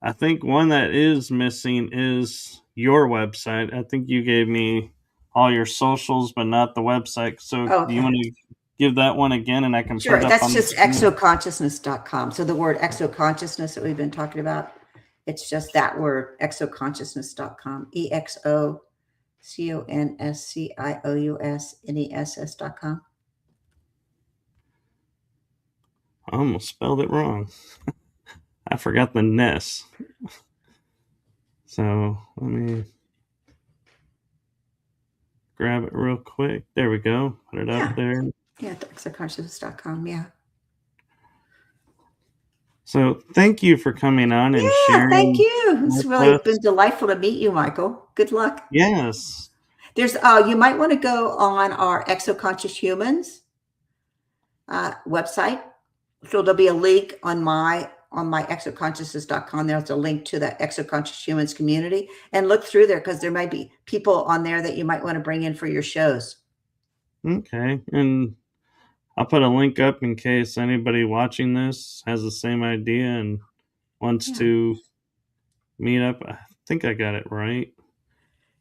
I think one that is missing is your website. I think you gave me all your socials, but not the website. So do you want to give that one again, and I can put it up? That's just exoconsciousness.com. So the word exoconsciousness that we've been talking about, it's just that word, exoconsciousness.com, EXOCONSCIOUSNESS.com. I almost spelled it wrong. I forgot the Ness. So let me grab it real quick. There we go. Put it up there. Yeah, exoconsciousness.com. Yeah. So thank you for coming on and sharing. Thank you. It's really been delightful to meet you, Michael. Good luck. Yes. There's you might want to go on our Exoconscious Humans website. So there'll be a link on my exoconsciousness.com. There's a link to the Exoconscious Humans community, and look through there, because there might be people on there that you might want to bring in for your shows. Okay. And I'll put a link up in case anybody watching this has the same idea and wants to meet up. I think I got it right.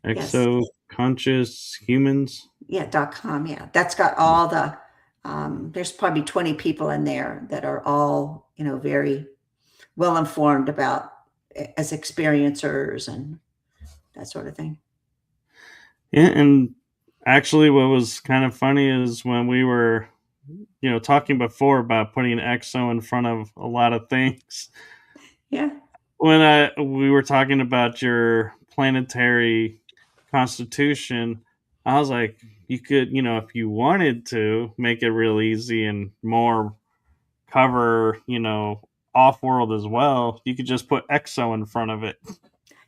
Exoconscious humans. Yeah, .com. Yeah, that's got all the. There's probably 20 people in there that are all, very well informed about as experiencers and that sort of thing. Yeah, and actually, what was kind of funny is when we were, talking before about putting EXO in front of a lot of things. Yeah. When we were talking about your Planetary Constitution, I was like, you could, if you wanted to, make it real easy and more cover, off-world as well. You could just put EXO in front of it.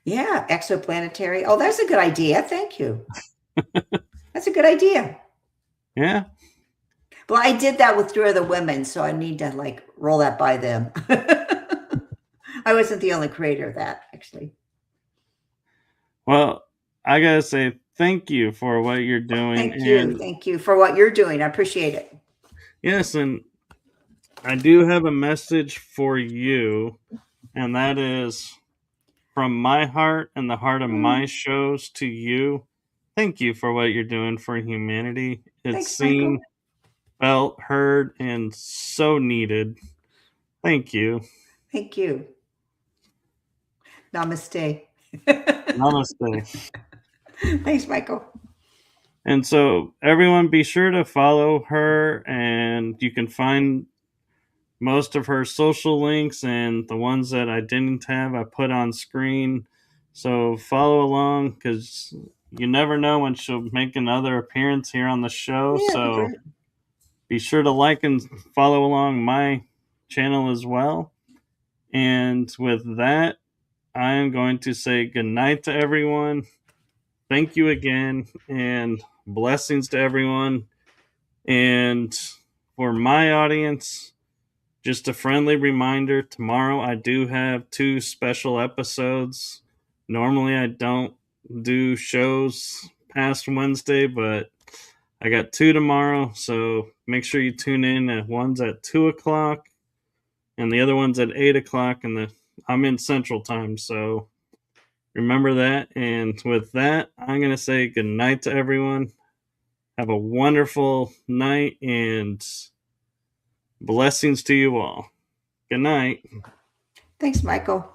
Yeah, exoplanetary. Oh, that's a good idea. Thank you. That's a good idea. Yeah. Well, I did that with 3 other women, so I need to roll that by them. I wasn't the only creator of that, actually. Well, I gotta say thank you for what you're doing. Thank you for what you're doing. I appreciate it. Yes, and I do have a message for you, and that is from my heart and the heart of my shows to you. Thank you for what you're doing for humanity. It's seen, felt, heard, and so needed. Thank you. Thank you. Namaste. Namaste. Thanks, Michael. And so everyone be sure to follow her, and you can find most of her social links and the ones that I didn't have I put on screen. So follow along because you never know when she'll make another appearance here on the show. Yeah, so be sure to like and follow along my channel as well. And with that, I am going to say goodnight to everyone. Thank you again, and blessings to everyone. And for my audience, just a friendly reminder, tomorrow I do have 2 special episodes. Normally I don't do shows past Wednesday, but I got 2 tomorrow, so make sure you tune in. One's at 2 o'clock, and the other one's at 8 o'clock, and I'm in Central Time, so remember that. And with that, I'm going to say good night to everyone. Have a wonderful night, and blessings to you all. Good night. Thanks, Michael.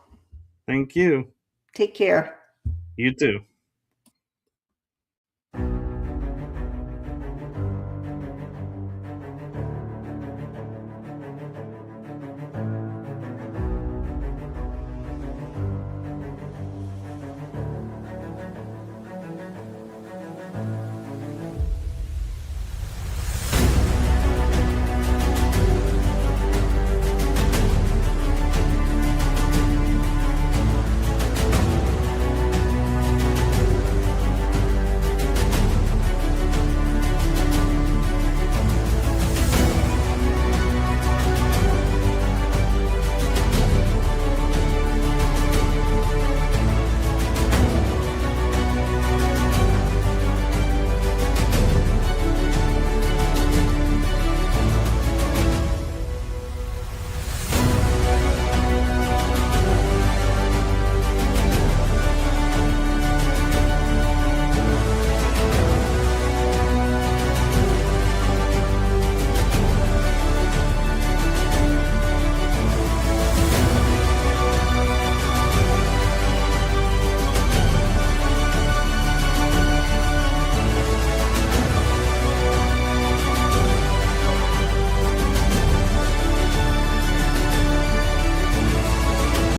Thank you. Take care. You too.